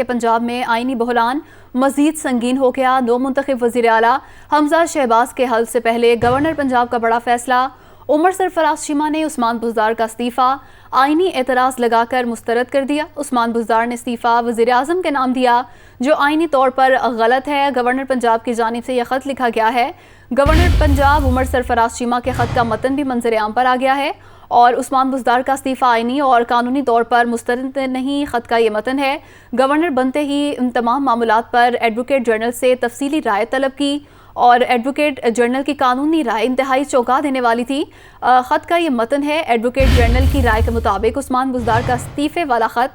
कि पंजाब में आईनी बहरान मजीद संगीन हो गया। नो मुंतखब वज़ीर आला हमजा शहबाज के हल्फ से पहले गवर्नर पंजाब का बड़ा फैसला। उमर सरफराज चीमा ने उस्मान बुज़दार का इस्तीफ़ा आईनी एतराज़ लगाकर मुस्तरद कर दिया। उस्मान बुज़दार ने इस्तीफ़ा वज़ीर आज़म के नाम दिया, जो आईनी तौर पर गलत है। गवर्नर पंजाब की जानिब से यह ख़त लिखा गया है। गवर्नर पंजाब उमर सरफराज चीमा के ख़त का मतन भी मंजर आम पर आ गया है और उस्मान बुज़दार का इस्तीफ़ा आईनी और कानूनी तौर पर मुस्तरद नहीं। ख़त का ये मतन है। गवर्नर बनते ही इन तमाम मामलात पर एडवोकेट जनरल से तफसीली राय तलब की और एडवोकेट जनरल की कानूनी राय इंतहाई चौंका देने वाली थी। ख़त का ये मतन है। एडवोकेट जनरल की राय के मुताबिक उस्मान बुज़दार का इस्तीफ़े वाला ख़त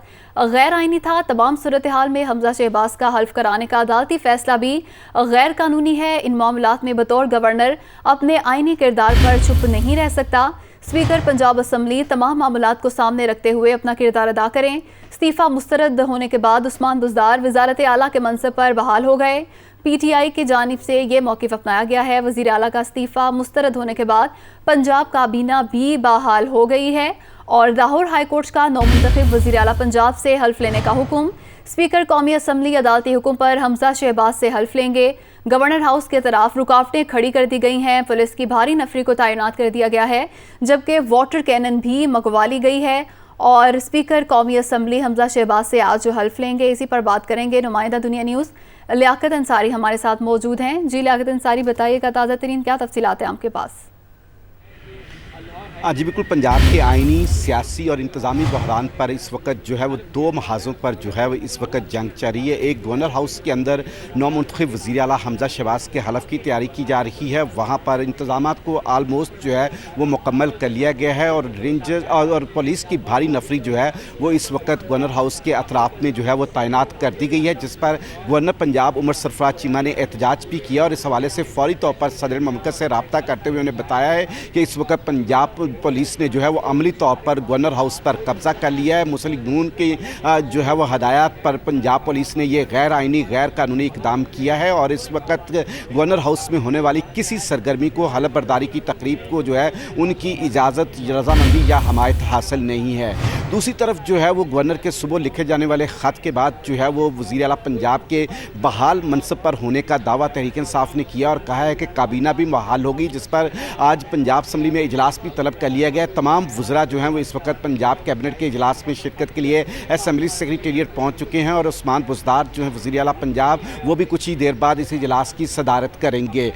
गैर आइनी था। तमाम सूरत हाल में हमजा शहबाज का हल्फ कराने का अदालती फैसला भी गैर कानूनी है। इन मामलात में बतौर गवर्नर अपने आइनी किरदार पर चुप नहीं रह सकता। स्पीकर पंजाब असम्बली तमाम मामलात को सामने रखते हुए अपना किरदार अदा करें। इस्तीफ़ा मुस्तरद होने के बाद उस्मान बुज़दार वज़ारत आला के मनसब पर बहाल हो गए। PTI की जानिब से ये मौक़िफ़ अपनाया गया है। वज़ीर आला का इस्तीफ़ा मुस्तरद होने के बाद पंजाब काबीना भी बहाल हो गई है और लाहौर हाई कोर्ट का नौमुंतखब वज़ीर आला पंजाब से हल्फ लेने का हुक्म। स्पीकर कौमी असम्बली अदालती हुक्म पर हमजा शहबाज से हल्फ लेंगे। गवर्नर हाउस के तरफ रुकावटें खड़ी कर दी गई हैं। पुलिस की भारी नफरी को तैनात कर दिया गया है, जबकि वाटर कैनन भी मंगवा ली गई है। और स्पीकर कौमी असम्बली हमजा शहबाज से आज जो हल्फ लेंगे, इसी पर बात करेंगे। नुमाइंदा दुनिया न्यूज़ लियाकत अंसारी हमारे साथ मौजूद हैं। जी लियाकत अंसारी, बताइएगा ताज़ा तरीन क्या तफसीलात हैं आपके पास? जी बिल्कुल, पंजाब के आइनी, सियासी और इंतज़ामी बहरान पर इस वक्त जो है वो दो महाज़ों पर जो है वो इस वक्त जंग चल रही है। एक गवर्नर हाउस के अंदर नौमुंतखब वज़ीर आला हमजा शहबाज के हलफ की तैयारी की जा रही है। वहाँ पर इंतज़ामात को आलमोस्ट जो है वो मुकम्मल कर लिया गया है और रेंजर्स और पुलिस की भारी नफरी जो है वो इस वक्त गवर्नर हाउस के अतराफ़ में जो है वो तैनात कर दी गई है, जिस पर गवर्नर पंजाब उमर सरफराज चीमा ने एहतजाज भी किया और इस हवाले से फौरी तौर पर सदर ममलकत से रब्ता करते हुए उन्हें बताया है कि इस वक्त पंजाब पुलिस ने जो है वो अमली तौर पर गवर्नर हाउस पर कब्जा कर लिया है। मुस्लिम नून की जो है वो हदायत पर पंजाब पुलिस ने ये गैर आइनी, गैर कानूनी इकदाम किया है और इस वक्त गवर्नर हाउस में होने वाली किसी सरगर्मी को, हलफ बर्दारी की तकरीब को जो है उनकी इजाज़त, रजामंदी या हमायत हासिल नहीं है। दूसरी तरफ जो है वो गवर्नर के सुबह लिखे जाने वाले ख़त के बाद जो है वो वज़ीर आला पंजाब के बहाल मनसब पर होने का दावा तहरीक इंसाफ ने किया और कहा है कि काबीना भी बहाल होगी, जिस पर आज पंजाब असम्बली में इजलास भी तलब कर लिया गया। तमाम वज़रा जो हैं वो इस वक्त पंजाब कैबिनेट के इजलास में शिरकत के लिए असम्बली सेक्रेटेरिएट पहुँच चुके हैं और उस्मान बुज़दार जो है वज़ीर आला पंजाब वो भी कुछ ही देर बाद इस इजलास की सदारत करेंगे।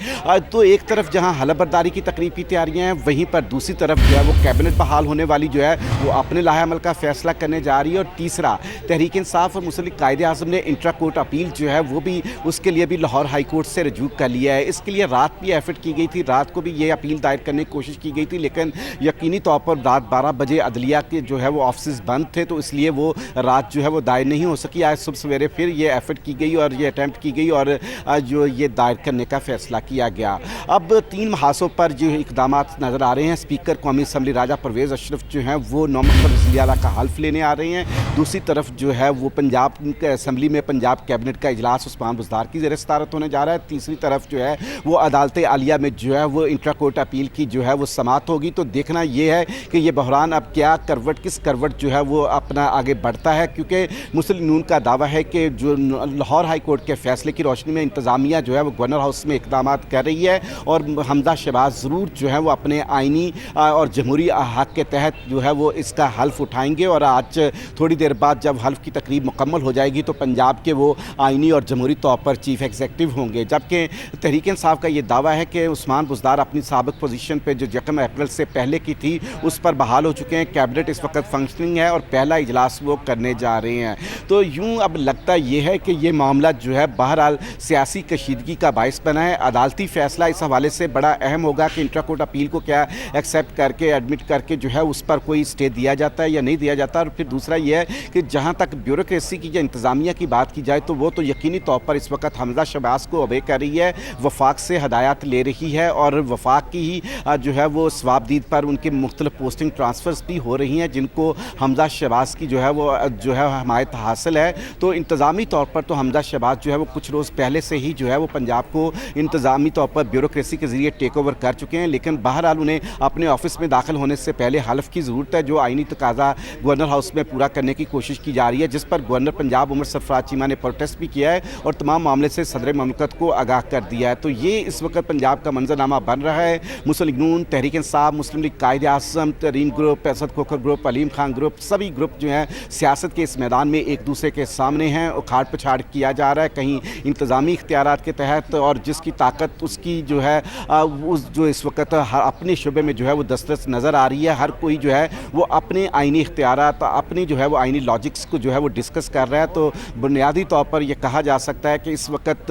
तो एक तरफ जहाँ हलफ बर्दारी की तकरीब की तैयारियाँ हैं, वहीं पर दूसरी तरफ जो है वो कैबिनेट बहाल होने वाली जो है वो अपने लाहेअमल का फैसला करने जा रही है। और तीसरा, तहरीक इंसाफ और मुस्लिम कायदे आज़म ने इंट्रा कोर्ट अपील जो है वो भी उसके लिए भी लाहौर हाई कोर्ट से रजू कर लिया है। इसके लिए रात भी एफर्ट की गई थी, रात को भी ये अपील दायर करने की कोशिश की गई थी, लेकिन यकीनी तौर पर रात 12 बजे अदलिया के जो है वो ऑफिस बंद थे, तो इसलिए वो रात जो है वो दायर नहीं हो सकी। आज सुबह सवेरे फिर ये एफर्ट की गई और ये अटैम्प्ट की गई और जो ये दायर करने का फैसला किया गया। अब 3 महासों पर जो इकदाम नज़र आ रहे हैं। स्पीकर कौमी असम्बली राजा परवेज़ अशरफ जो हैं वो नौमुंतखब वज़ीर आला का हल्फ लेने आ रहे हैं। दूसरी तरफ जो है वो पंजाब असम्बली में पंजाब कैबिनेट का इजलास उस्मान बुज़दार की ज़ेर सदारत होने जा रहा है। तीसरी तरफ जो है वो अदालत आलिया में जो है वो इंट्रा कोर्ट अपील की जो है वो समात होगी। तो देखना ये है कि ये बहरान अब क्या करवट, किस करवट जो है वो अपना आगे बढ़ता है, क्योंकि मुस्लिम नून का दावा है कि जो लाहौर हाई कोर्ट के फैसले की रोशनी में इंतज़ामिया जो है वो गवर्नर हाउस में इकदाम कर रही है और हमजा शहबाज ज़रूर जो है वो अपने आइनी और जमहूरी हक़ के तहत जो है वो इसका हल्फ उठाएंगे। और आज थोड़ी देर बाद जब हल्फ की तकरीब मुकम्मल हो जाएगी तो पंजाब के वो आइनी और जमहूरी तौर पर चीफ एग्जीक्यूटिव होंगे। जबकि तहरीक इंसाफ का ये दावा है कि उस्मान बुज़दार अपनी साबिक पोजीशन पे जो 1 अप्रैल से पहले की थी उस पर बहाल हो चुके हैं। कैबिनेट इस वक्त फंक्शनिंग है और पहला इजलास वो करने जा रहे हैं। तो यूँ अब लगता ये है कि ये मामला जो है बहरहाल सियासी कशीदगी का बायस बना है। अदालती फैसला इस हवाले से बड़ा अहम होगा कि इंट्रा कोर्ट अपील को क्या एक्सेप्ट करके, एडमिट करके जो है उस पर कोई स्टे दिया जाता है या नहीं दिया जाता। और फिर दूसरा ये है कि जहाँ तक ब्यूरोक्रेसी की या इंतज़ामिया की बात की जाए तो वो तो यकीनी तौर पर इस वक्त हमजा शहबाज को ओबे कर रही है, वफाक से हदायत ले रही है और वफाक की ही जो है वो सवाबदीद पर उनके मुख्तलिफ पोस्टिंग ट्रांसफ़र्स भी हो रही हैं, जिनको हमजा शहबाज की जो है हमायत हासिल है। तो इंतज़ामी तौर पर तो हमजा शहबाज जो है वो कुछ रोज़ पहले से ही जो है वो पंजाब को इंतज़ामी तौर पर ब्यूरोक्रेसी के ज़रिए टेक ओवर कर चुके हैं, लेकिन बहरहाल उन्हें अपने ऑफिस में दाखिल होने से पहले हल्फ की ज़रूरत है, जो आइनी तकाजा गवर्नर हाउस में पूरा करने की कोशिश की जा रही है, जिस पर गवर्नर पंजाब उमर सरफराज चीमा ने प्रोटेस्ट भी किया है और तमाम मामले से सदर ममलकत को आगाह कर दिया है। तो ये इस वक्त पंजाब का मंजरनामा बन रहा है। मुस्लिम लीग नून, तहरीक इंसाफ, मुस्लिम लीग कायदे आज़म, तरीन group, Asad Khokhar group, Aleem Khan group, सभी ग्रुप जो हैं सियासत के इस मैदान में एक दूसरे के सामने हैं। उखाड़ पछाड़ किया जा रहा है, कहीं इंतज़ामी इख्तियारात के तहत, और जिसकी ताकत उसकी जो है उस जो इस वक्त अपने शुबे में जो है वो दस्तरस नज़र आ रही है। हर कोई जो है वो अपने आइनी इख्तियारात, अपनी जो है वो आइनी लॉजिक्स को जो है वो डिस्कस कर रहा है। तो बुनियादी तौर पर यह कहा जा सकता है कि इस वक्त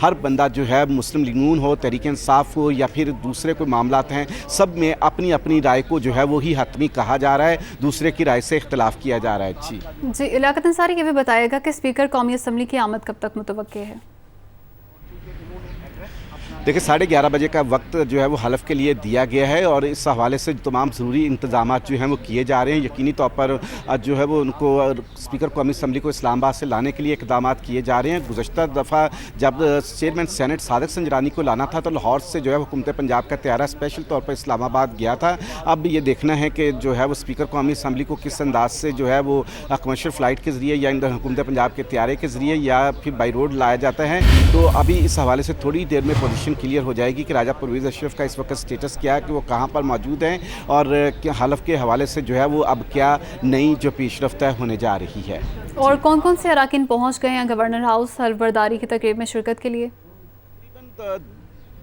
हर बंदा जो है मुस्लिम लीग नून हो, तहरीक इंसाफ हो या फिर दूसरे कोई मामलात हैं, सब में अपनी अपनी राय को जो है वो ही हतमी कहा जा रहा है, दूसरे की राय से इख्तिलाफ किया जा रहा है। जी लियाकत अंसारी, ये भी बताएगा कि स्पीकर कौमी असम्बली की आमद कब तक मुतवक्के है? देखिए 11:30 बजे का वक्त जो है वो हलफ के लिए दिया गया है और इस हवाले से तमाम ज़रूरी इंतजाम जो हैं वो किए जा रहे हैं। यकीनी तौर पर जो है वो उनको स्पीकर कौमी असम्बली को इस्लामाबाद से लाने के लिए इक़दाम किए जा रहे हैं। गुज़श्ता दफ़ा जब चेयरमैन सेनेट सादिक संजरानी को लाना था तो लाहौर से जो है हुकूमत पंजाब का त्यारा स्पेशल तौर पर इस्लामाबाद गया था। अब ये देखना है कि जो है वो स्पीकर कौमी असम्बली को किस अंदाज से जो है वो कमर्शियल फ़्लाइट के ज़रिए या हुकूमत पंजाब के त्यारे के ज़रिए या फिर बाई रोड लाया जाता है। तो अभी इस हवाले से थोड़ी देर में पोजीशन क्लियर हो जाएगी कि राजा परवेज़ अशरफ का इस वक्त स्टेटस क्या है, कि वो कहाँ पर मौजूद हैं और हलफ के हवाले से जो है वो अब क्या नई जो पेशरफ्त होने जा रही है। और कौन कौन से अराकीन पहुँच गए हैं गवर्नर हाउस हल्फ बर्दारी की तकरीब में शिरकत के लिए?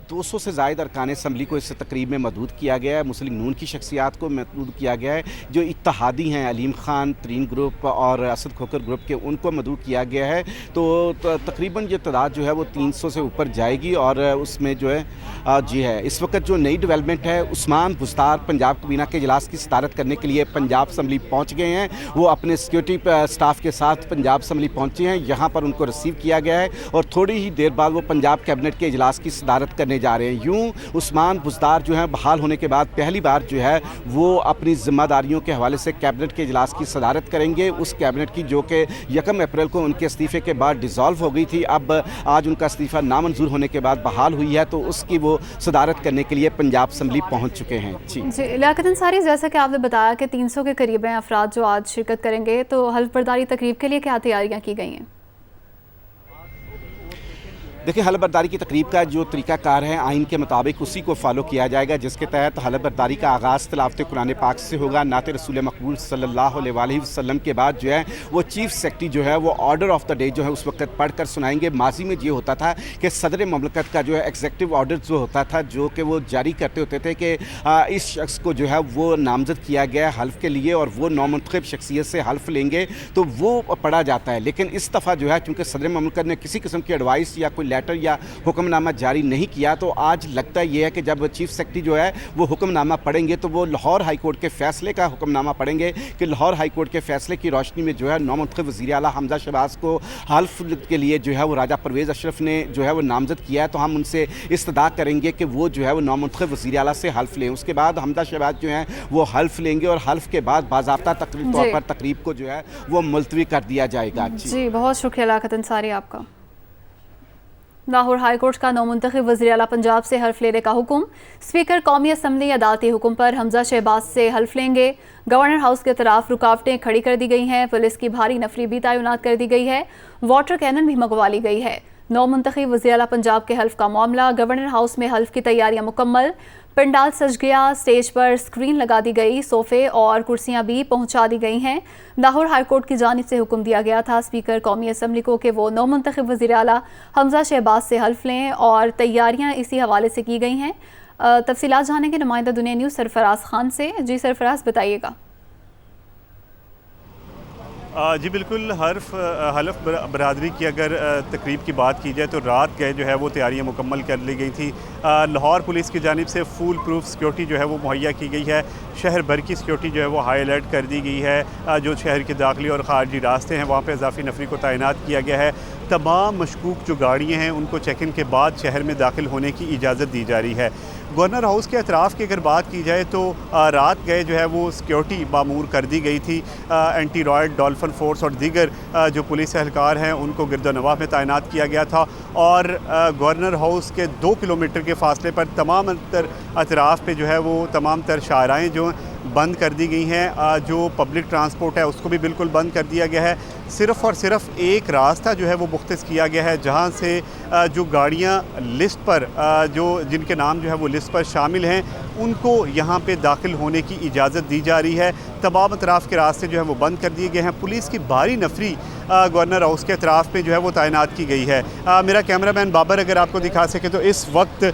200 से ज़ायद अरकान असम्बली को इस तकरीब में मदऊद किया गया है। मुस्लिम नून की शख्सियात को मदऊद किया गया है। जो इत्तेहादी हैं अलीम खान, तरीन ग्रुप और असद खोखर ग्रुप के, उनको मदऊद किया गया है। तो तकरीबन ये तादाद जो है वो 300 से ऊपर जाएगी और उसमें जो है जी है इस वक्त जो नई डेवलपमेंट है, उस्मान बुज़दार पंजाब कबीना के इजलास की सदारत करने के लिए पंजाब असम्बली पहुँच गए हैं। वो अपने सिक्योरिटी स्टाफ के साथ पंजाब असम्बली पहुँचे हैं, यहाँ पर उनको रिसीव किया गया है और थोड़ी ही देर बाद वो पंजाब कैबिनेट के इजलास की सदारत करने जा रहे हैं। यूं उस्मान बुज़दार जो है बहाल होने के बाद पहली बार जो है वो अपनी जिम्मेदारियों के हवाले से कैबिनेट के इजलास की सदारत करेंगे। उस कैबिनेट की जो कि 1 अप्रैल को उनके इस्तीफे के बाद डिसॉल्व हो गई थी, अब आज उनका इस्तीफा नामंजूर होने के बाद बहाल हुई है, तो उसकी वो सदारत करने के लिए पंजाब असम्बली पहुँच चुके हैं। जी लियाकत अंसारी, जैसा कि आपने बताया कि 300 के करीब हैं अफराद जो आज शिरकत करेंगे, तो हल्फ बर्दारी तकरीब के लिए क्या तैयारियाँ की गई हैं? देखिए हलफ बर्दारी की तकरीब का जो तरीक़ाकार है आइन के मुताबिक उसी को फॉलो किया जाएगा, जिसके तहत हलफ बर्दारी का आगाज़ तिलावत कुरान पाक से होगा। नात रसूल मकबूल सल्लल्लाहु अलैहि वसल्लम के बाद जो है वो चीफ़ सेक्रेटरी जो है वो ऑर्डर ऑफ द डे जो है उस वक्त पढ़ कर सुनाएंगे। माजी में ये होता था कि सदर ममलकत का जो है एग्जेक्टिव ऑर्डर जो होता था, जो कि वो जारी करते होते थे कि इस शख्स को जो है वो नामजद किया गया हल्फ के लिए और वो नौमुंतखब शख्सियत से हल्फ लेंगे, तो वो पढ़ा जाता है। लेकिन इस दफ़ा जो है चूँकि सदर ममलकत ने किसी किस्म की एडवाइस या कोई लेटर या हुक्मनामा जारी नहीं किया, तो आज लगता ये है कि जब चीफ सेक्रेटरी जो है वो हुक्मनामा पढ़ेंगे तो वो लाहौर हाई कोर्ट के फैसले का हुक्मनामा पढ़ेंगे कि लाहौर हाई कोर्ट के फैसले की रोशनी में जो है नौमुंतखब वज़ीर आला हमजा शहबाज को हल्फ के लिए जो है वो राजा परवेज़ अशरफ ने जो है वो नामजद किया है, तो हम उनसे इस्तदा करेंगे कि वो जो है वो नौमुंतखब वज़ीर आला से हल्फ लें। उसके बाद हमजा शहबाज जो है वो हल्फ लेंगे और हल्फ के बाद बाज़ाब्ता तौर पर तकरीब को जो है वो मुलतवी कर दिया जाएगा। जी बहुत शुक्रिया लियाकत अंसारी आपका। लाहौर हाई कोर्ट का नौमुंतखब वज़ीर आला पंजाब से हल्फ लेने का हुक्म। स्पीकर कौमी असम्बली अदालती हुक्म पर हमजा शहबाज से हल्फ लेंगे। गवर्नर हाउस के तरफ रुकावटें खड़ी कर दी गई हैं। पुलिस की भारी नफरी भी तैनात कर दी गई है। वाटर कैनन भी मंगवा ली गई है। नौमुंतखब वज़ीर आला पंजाब के हल्फ का मामला। गवर्नर हाउस में हल्फ की तैयारियां मुकम्मल। पंडाल सज गया, स्टेज पर स्क्रीन लगा दी गई, सोफे और कुर्सियां भी पहुंचा दी गई हैं। लाहौर हाई कोर्ट की जानिब से हुक्म दिया गया था स्पीकर कौमी असम्बली को कि वो नौमुंतखब वज़ीर आला हमजा शहबाज से हल्फ लें और तैयारियां इसी हवाले से की गई हैं। तफसीलात जानेंगे नुमाइंदा दुनिया न्यूज़ सरफराज खान से। जी सरफराज बताइएगा। जी बिल्कुल, हलफ बरादरी की अगर तकरीब की बात की जाए तो रात गए जो है वो तैयारियां मुकम्मल कर ली गई थी। लाहौर पुलिस की जानिब से फुल प्रूफ सिक्योरिटी जो है वो मुहैया की गई है। शहर भर की सिक्योरिटी जो है वो हाई अलर्ट कर दी गई है। जो शहर के दाखिली और ख़ारजी रास्ते हैं वहाँ पर इजाफी नफरी को तैनात किया गया है। तमाम मशकूक जो गाड़ियाँ हैं उनको चेक इन के बाद शहर में दाखिल होने की इजाज़त दी जा रही है। गवर्नर हाउस के अतराफ़ की अगर बात की जाए तो रात गए जो है वो सिक्योरिटी मामूर कर दी गई थी। एंटी रॉयल डॉल्फिन फोर्स और दीगर जो पुलिस एहलकार हैं उनको गिरदोनवाह में तैनात किया गया था और गवर्नर हाउस के 2 किलोमीटर के फासले पर तमाम अतराफ़ पे जो है वो तमाम तर शाहराएँ जो बंद कर दी गई हैं। जो पब्लिक ट्रांसपोर्ट है उसको भी बिल्कुल बंद कर दिया गया है। सिर्फ़ और सिर्फ एक रास्ता जो है वो मुख्तस किया गया है, जहाँ से जो गाड़ियाँ लिस्ट पर जो जिनके नाम जो है वो लिस्ट पर शामिल हैं उनको यहाँ पे दाखिल होने की इजाज़त दी जा रही है। तमाम अतराफ़ के रास्ते जो है वो बंद कर दिए गए हैं। पुलिस की भारी नफरी गवर्नर हाउस के अतराफ़ में जो है वो तैनात की गई है। मेरा कैमरामैन बाबर अगर आपको दिखा सके तो इस वक्त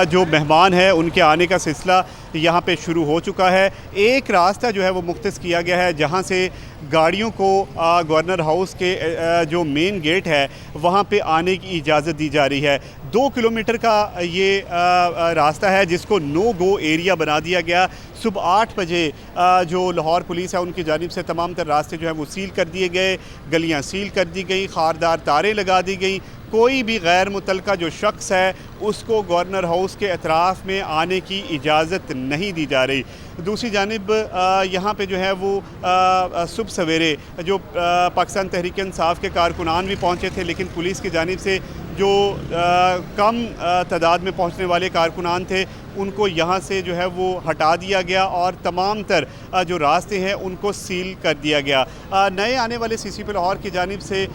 जो मेहमान है उनके आने का सिलसिला यहाँ पे शुरू हो चुका है। एक रास्ता जो है वो मुख्तस किया गया है, जहाँ से गाड़ियों को गवर्नर हाउस के जो मेन गेट है वहाँ पे आने की इजाज़त दी जा रही है। 2 किलोमीटर का ये रास्ता है जिसको नो गो एरिया बना दिया गया। सुबह 8 बजे जो लाहौर पुलिस है उनकी जानिब से तमाम तर रास्ते जो है वो सील कर दिए गए, गलियाँ सील कर दी गई, खारदार तारें लगा दी गई। कोई भी गैर मुतलका जो शख्स है उसको गवर्नर हाउस के अतराफ़ में आने की इजाज़त नहीं दी जा रही। दूसरी जानिब यहाँ पे जो है वो सुबह सवेरे जो पाकिस्तान तहरीक इंसाफ के कारकुनान भी पहुँचे थे, लेकिन पुलिस की जानिब से जो कम तादाद में पहुँचने वाले कारकुनान थे उनको यहाँ से जो है वो हटा दिया गया और तमाम तर जो रास्ते हैं उनको सील कर दिया गया। नए आने वाले CCP लाहौर की जानिब से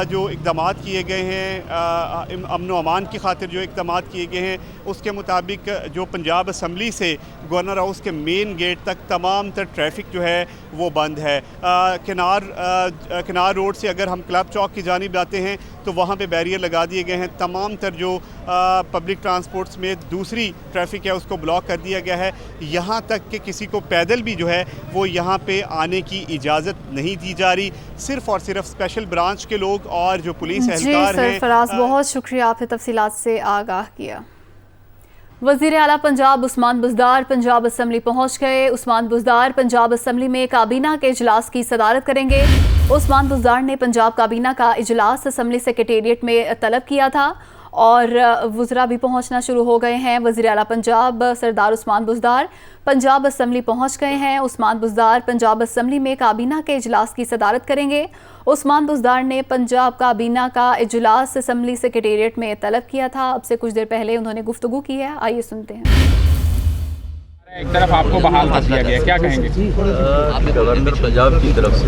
जो इक़दाम किए गए हैं, अमन व अमान की खातिर जो इक़दाम किए गए हैं, उसके मुताबिक जो पंजाब असम्बली से गवर्नर हाउस के मेन गेट तक तमाम तर ट्रैफिक जो है वो बंद है। किनार रोड से अगर हम क्लब चौक की जानिब आते हैं तो वहाँ पे बैरियर लगा दिए गए हैं। तमाम तर जो पब्लिक ट्रांसपोर्ट समेत दूसरी ट्रैफिक है उसको ब्लॉक कर दिया गया है। यहाँ तक कि किसी को पैदल भी जो है वो यहाँ पे आने की इजाज़त नहीं दी जा रही। सिर्फ़ और सिर्फ स्पेशल ब्रांच के लोग और जो पुलिस एहलकार हैं। फराज, बहुत शुक्रिया, आपने तफसीलात से आगाह किया। वज़ीर आला पंजाब उस्मान बुज़दार पंजाब असम्बली पहुँच गए। उस्मान बुज़दार पंजाब असम्बली में काबीना के इजलास की सदारत करेंगे। उस्मान बुज़दार ने पंजाब काबीना का इजलास असम्बली सेक्रेटेरिएट में तलब किया था और वज़रा भी पहुंचना शुरू हो गए हैं। वज़ीर आला पंजाब सरदार उस्मान बुज़दार पंजाब असम्बली पहुंच गए हैं। उस्मान बुज़दार पंजाब असम्बली में काबीना के इजलास की सदारत करेंगे। उस्मान बुज़दार ने पंजाब काबीना का इजलास असम्बली सेक्रेटेरिएट में तलब किया था। अब से कुछ देर पहले उन्होंने गुफ्तगू की है, आइए सुनते हैं। एक तरफ आपको बहाल कर दिया गया, क्या कहेंगे? गवर्नर पंजाब की तरफ से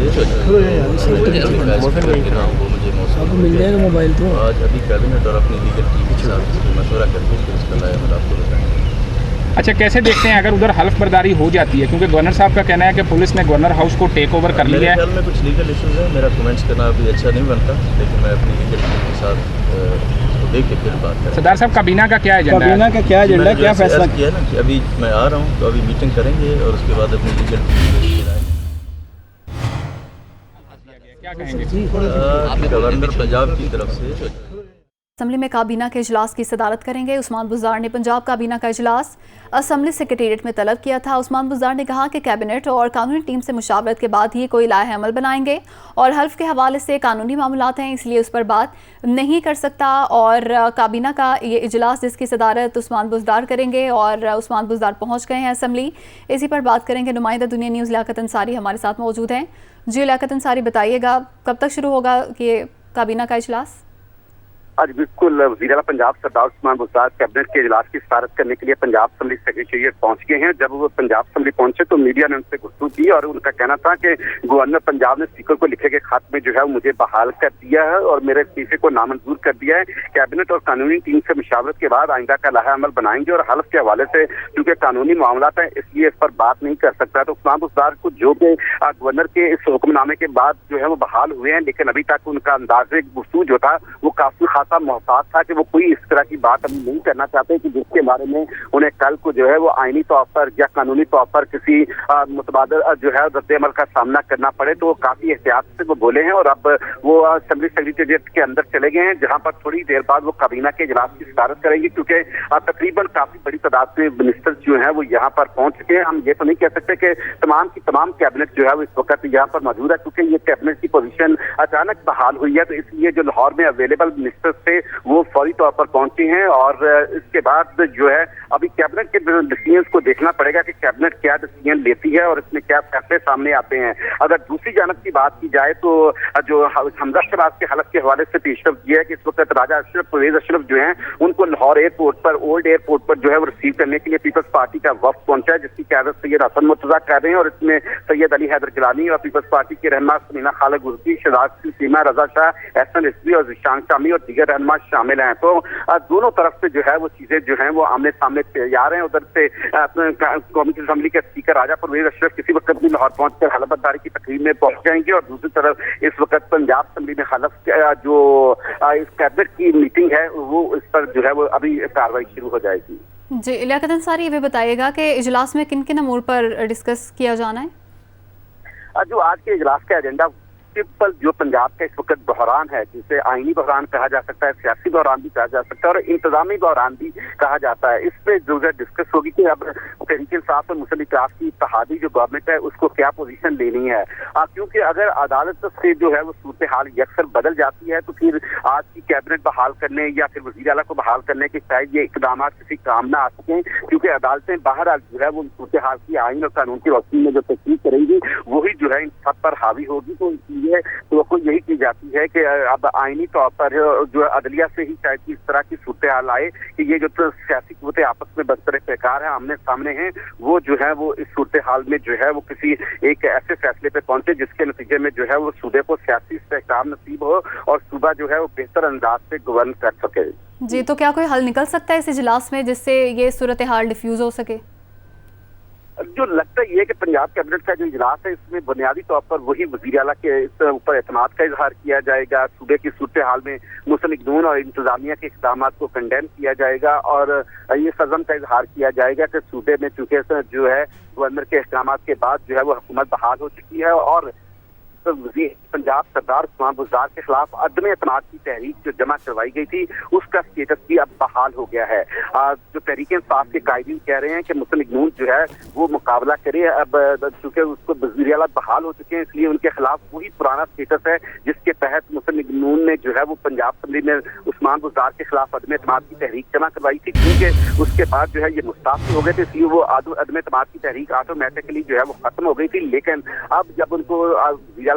मिल जाएगा मोबाइल तो आज अभी कैबिनेट और अपनी लीगल टीम के साथ मशवरा करके फिर उसका लाया आपको बताएंगे। अच्छा, कैसे देखते हैं अगर उधर हल्फ बर्दारी हो जाती है, क्योंकि गवर्नर साहब का कहना है कि पुलिस ने गवर्नर हाउस को टेक ओवर कर लिया है। ख्याल में कुछ लीगल इश्यूज है, मेरा कमेंट्स करना अभी अच्छा नहीं बनता, लेकिन मैं अपनी लीगल टीम के साथ देख के फिर बात करें। सरदार साहब, काबीना का क्या एजेंडा है? काबीना का क्या एजेंडा, क्या फैसला किया ना कि अभी मैं आ रहा हूँ तो अभी मीटिंग करेंगे और उसके बाद अपनी लीगल टीम क्या कहेंगे? गवर्नर पंजाब की तरफ से असम्बली में काबीना के इजलास की सदारत करेंगे। उस्मान बुज़दार ने पंजाब काबीना का इजलास असम्बली सेक्रेटेरिएट में तलब किया था। उस्मान बुज़दार ने कहा कि कैबिनेट और कानूनी टीम से मुशावरत के बाद ही कोई लाए अमल बनाएंगे और हल्फ के हवाले से कानूनी मामलात हैं, इसलिए उस पर बात नहीं कर सकता। और काबीना का ये इजलास जिसकी सदारत उस्मान बुज़दार करेंगे और उस्मान बुज़दार पहुँच गए हैं असम्बली, इसी पर बात करेंगे। नुमाइंदा दुनिया न्यूज़ लियाकत अंसारी हमारे साथ मौजूद हैं। जी लियाकत अंसारी, बताइएगा कब तक शुरू होगा ये काबीना का इजलास? आज बिल्कुल वज़ीर आला पंजाब सरदार उस्मान बुज़दार कैबिनेट के इजलास की सदारत करने के लिए पंजाब असम्बली सेक्रेटेरिएट पहुंच गए हैं। जब वो पंजाब असम्बली पहुंचे तो मीडिया ने उनसे गुफ्तगू की और उनका कहना था कि गवर्नर पंजाब ने स्पीकर को लिखे गए खत में जो है मुझे बहाल कर दिया है और मेरे इस्तीफे को नामंजूर कर दिया है। कैबिनेट और कानूनी टीम से मुशावरत के बाद आइंदा का लाहा अमल बनाएंगे और हल्फ के हवाले से क्योंकि कानूनी मामला है इसलिए इस पर बात नहीं कर सकता। तो उस्मान बुज़दार को जो कि गवर्नर के इस हुक्मनामे के बाद जो है वो बहाल हुए हैं, लेकिन अभी तक उनका अंदाज़े गुफ्तगू जो था वो काफी खासा मोहतात था कि वो कोई इस तरह की बात अभी नहीं करना चाहते कि जिसके बारे में उन्हें कल को जो है वो आईनी तौर पर या कानूनी तौर पर किसी मुतबादल जो है रद्द-ए-अमल का सामना करना पड़े। तो वो काफी एहतियात से वो बोले हैं और अब वो असम्बली सेक्रेटेरिएट के अंदर चले गए हैं, जहां पर थोड़ी देर बाद वो काबीना के इजलास की सदारत करेंगे, क्योंकि तकरीबन काफी बड़ी तादाद में मिनिस्टर जो है वो यहाँ पर पहुंच चुके हैं। हम ये तो नहीं कह सकते कि तमाम की तमाम कैबिनेट जो है वो इस वक्त यहाँ पर मौजूद है, क्योंकि ये कैबिनेट की पोजीशन अचानक बहाल हुई है, तो इसलिए जो लाहौर में अवेलेबल मिनिस्टर्स तरफ से वो फौरी तौर पर पहुंचे हैं और इसके बाद जो है अभी कैबिनेट के डिसीजन को देखना पड़ेगा कि कैबिनेट क्या डिसीजन लेती है और इसमें क्या फैसले सामने आते हैं। अगर दूसरी जानब की बात की जाए तो जो हमजा शहबाज के हलफ के हवाले से पेशरफ ये है कि इस वक्त राजा अशरफ परवेज अशरफ जो है उनको लाहौर एयरपोर्ट पर ओल्ड एयरपोर्ट पर जो है वो रिसीव करने के लिए पीपल्स पार्टी का वफ्द पहुंचा है, जिसकी क़यादत सैयद हसन मुर्तजा कर रहे हैं और इसमें सैयद अली हैदर गिलानी और पीपल्स पार्टी के रहनुमा समीना खालिद गुर्दी, शहजाद सीमा, रजा शाह, एहसन रिजवी और जिशान शामी और दीगर रहनुमा शामिल हैं। तो दोनों तरफ से जो है वो चीजें जो है वो आमने सामने तैयार हैं। उधर से कौमी असेंबली के स्पीकर राजा परवेज अशरफ किसी वक्त भी लाहौर पहुंचकर हलफ बर्दारी की तकरीब में पहुंच जाएंगे और दूसरी तरफ इस वक्त पंजाब असेंबली में हलफ जो इस कैबिनेट की मीटिंग है वो इस पर जो है वो अभी कार्रवाई शुरू हो जाएगी। जी, लियाकत अंसारी, ये भी बताइएगा कि इजलास में किन किन अमूर पर डिस्कस किया जाना है? जो आज के इजलास का एजेंडा सिंपल जो पंजाब का इस वक्त बहरान है, जिसे आईनी बहरान कहा जा सकता है, सियासी बहरान भी कहा जा सकता है और इंतजामी बहरान भी कहा जाता है, इस पे जो है डिस्कस होगी कि अब तहरीक-ए-इंसाफ और मुस्लिम इत्तेहाद की इत्तेहादी जो गवर्नमेंट है उसको क्या पोजीशन लेनी है। क्योंकि अगर अदालत से जो है वो सूरत हाल यकसर बदल जाती है तो फिर आज की कैबिनेट बहाल करने या फिर वज़ीर आला को बहाल करने के शायद ये इकदाम किसी काम ना आ सकें, क्योंकि अदालतें बहरहाल जो है वो सूरत हाल की आइन और कानून की रोशनी में जो तहकीक करेंगी वही जो है इन सब पर हावी होगी। तो तो यही की जाती है कि अब आईनी तौर पर जो अदलिया से ही शायद इस तरह की सूरत हाल आए कि ये जो सियासी कुव्वतें आपस में बरतरे पैकार है, आमने सामने हैं, वो जो है वो इस सूरत हाल में जो है वो किसी एक ऐसे फैसले पे पहुंचे जिसके नतीजे में जो है वो सूबे को सियासी इस्तेहकाम नसीब हो और सूबा जो है वो बेहतर अंदाज से गवर्न कर सके। जी, तो क्या कोई हल निकल सकता है इस इजलास में जिससे ये सूरत हाल डिफ्यूज हो सके? जो लगता है ये कि पंजाब कैबिनेट का जो इजलास है इसमें बुनियादी तौर पर वही वज़ीर आला के इस ऊपर एतमाद का इजहार किया जाएगा, सूबे की सूरत हाल में मुस्लिम नून और इंतजामिया के इक़दाम को कंडेम किया जाएगा और ये सज़म का इजहार किया जाएगा कि सूबे में चूंकि जो है गवर्नर के इक़दाम के बाद जो है वो हुकूमत बहाल हो चुकी है और पंजाब सरदार उस्मान बुज़दार के खिलाफ अदम एतमाद की तहरीक जो जमा करवाई गई थी उसका स्टेटस भी अब बहाल हो गया है। जो तहरीक-ए-इंसाफ के कायदीन कह रहे हैं कि मुस्लिम नून जो है वो मुकाबला करे, अब चूंकि उसको वज़ीर आला बहाल हो चुके हैं इसलिए उनके खिलाफ वही पुराना स्टेटस है जिसके तहत मुस्लिम नून ने जो है वो पंजाब असेंबली में उस्मान बुज़दार के खिलाफ अदम एतमाद की तहरीक जमा करवाई थी, क्योंकि उसके बाद जो है ये मुस्ताफ़ी हो गए थे इसलिए वो अदम एतमाद की तहरीक ऑटोमेटिकली जो है वो खत्म हो गई थी। लेकिन अब जब उनको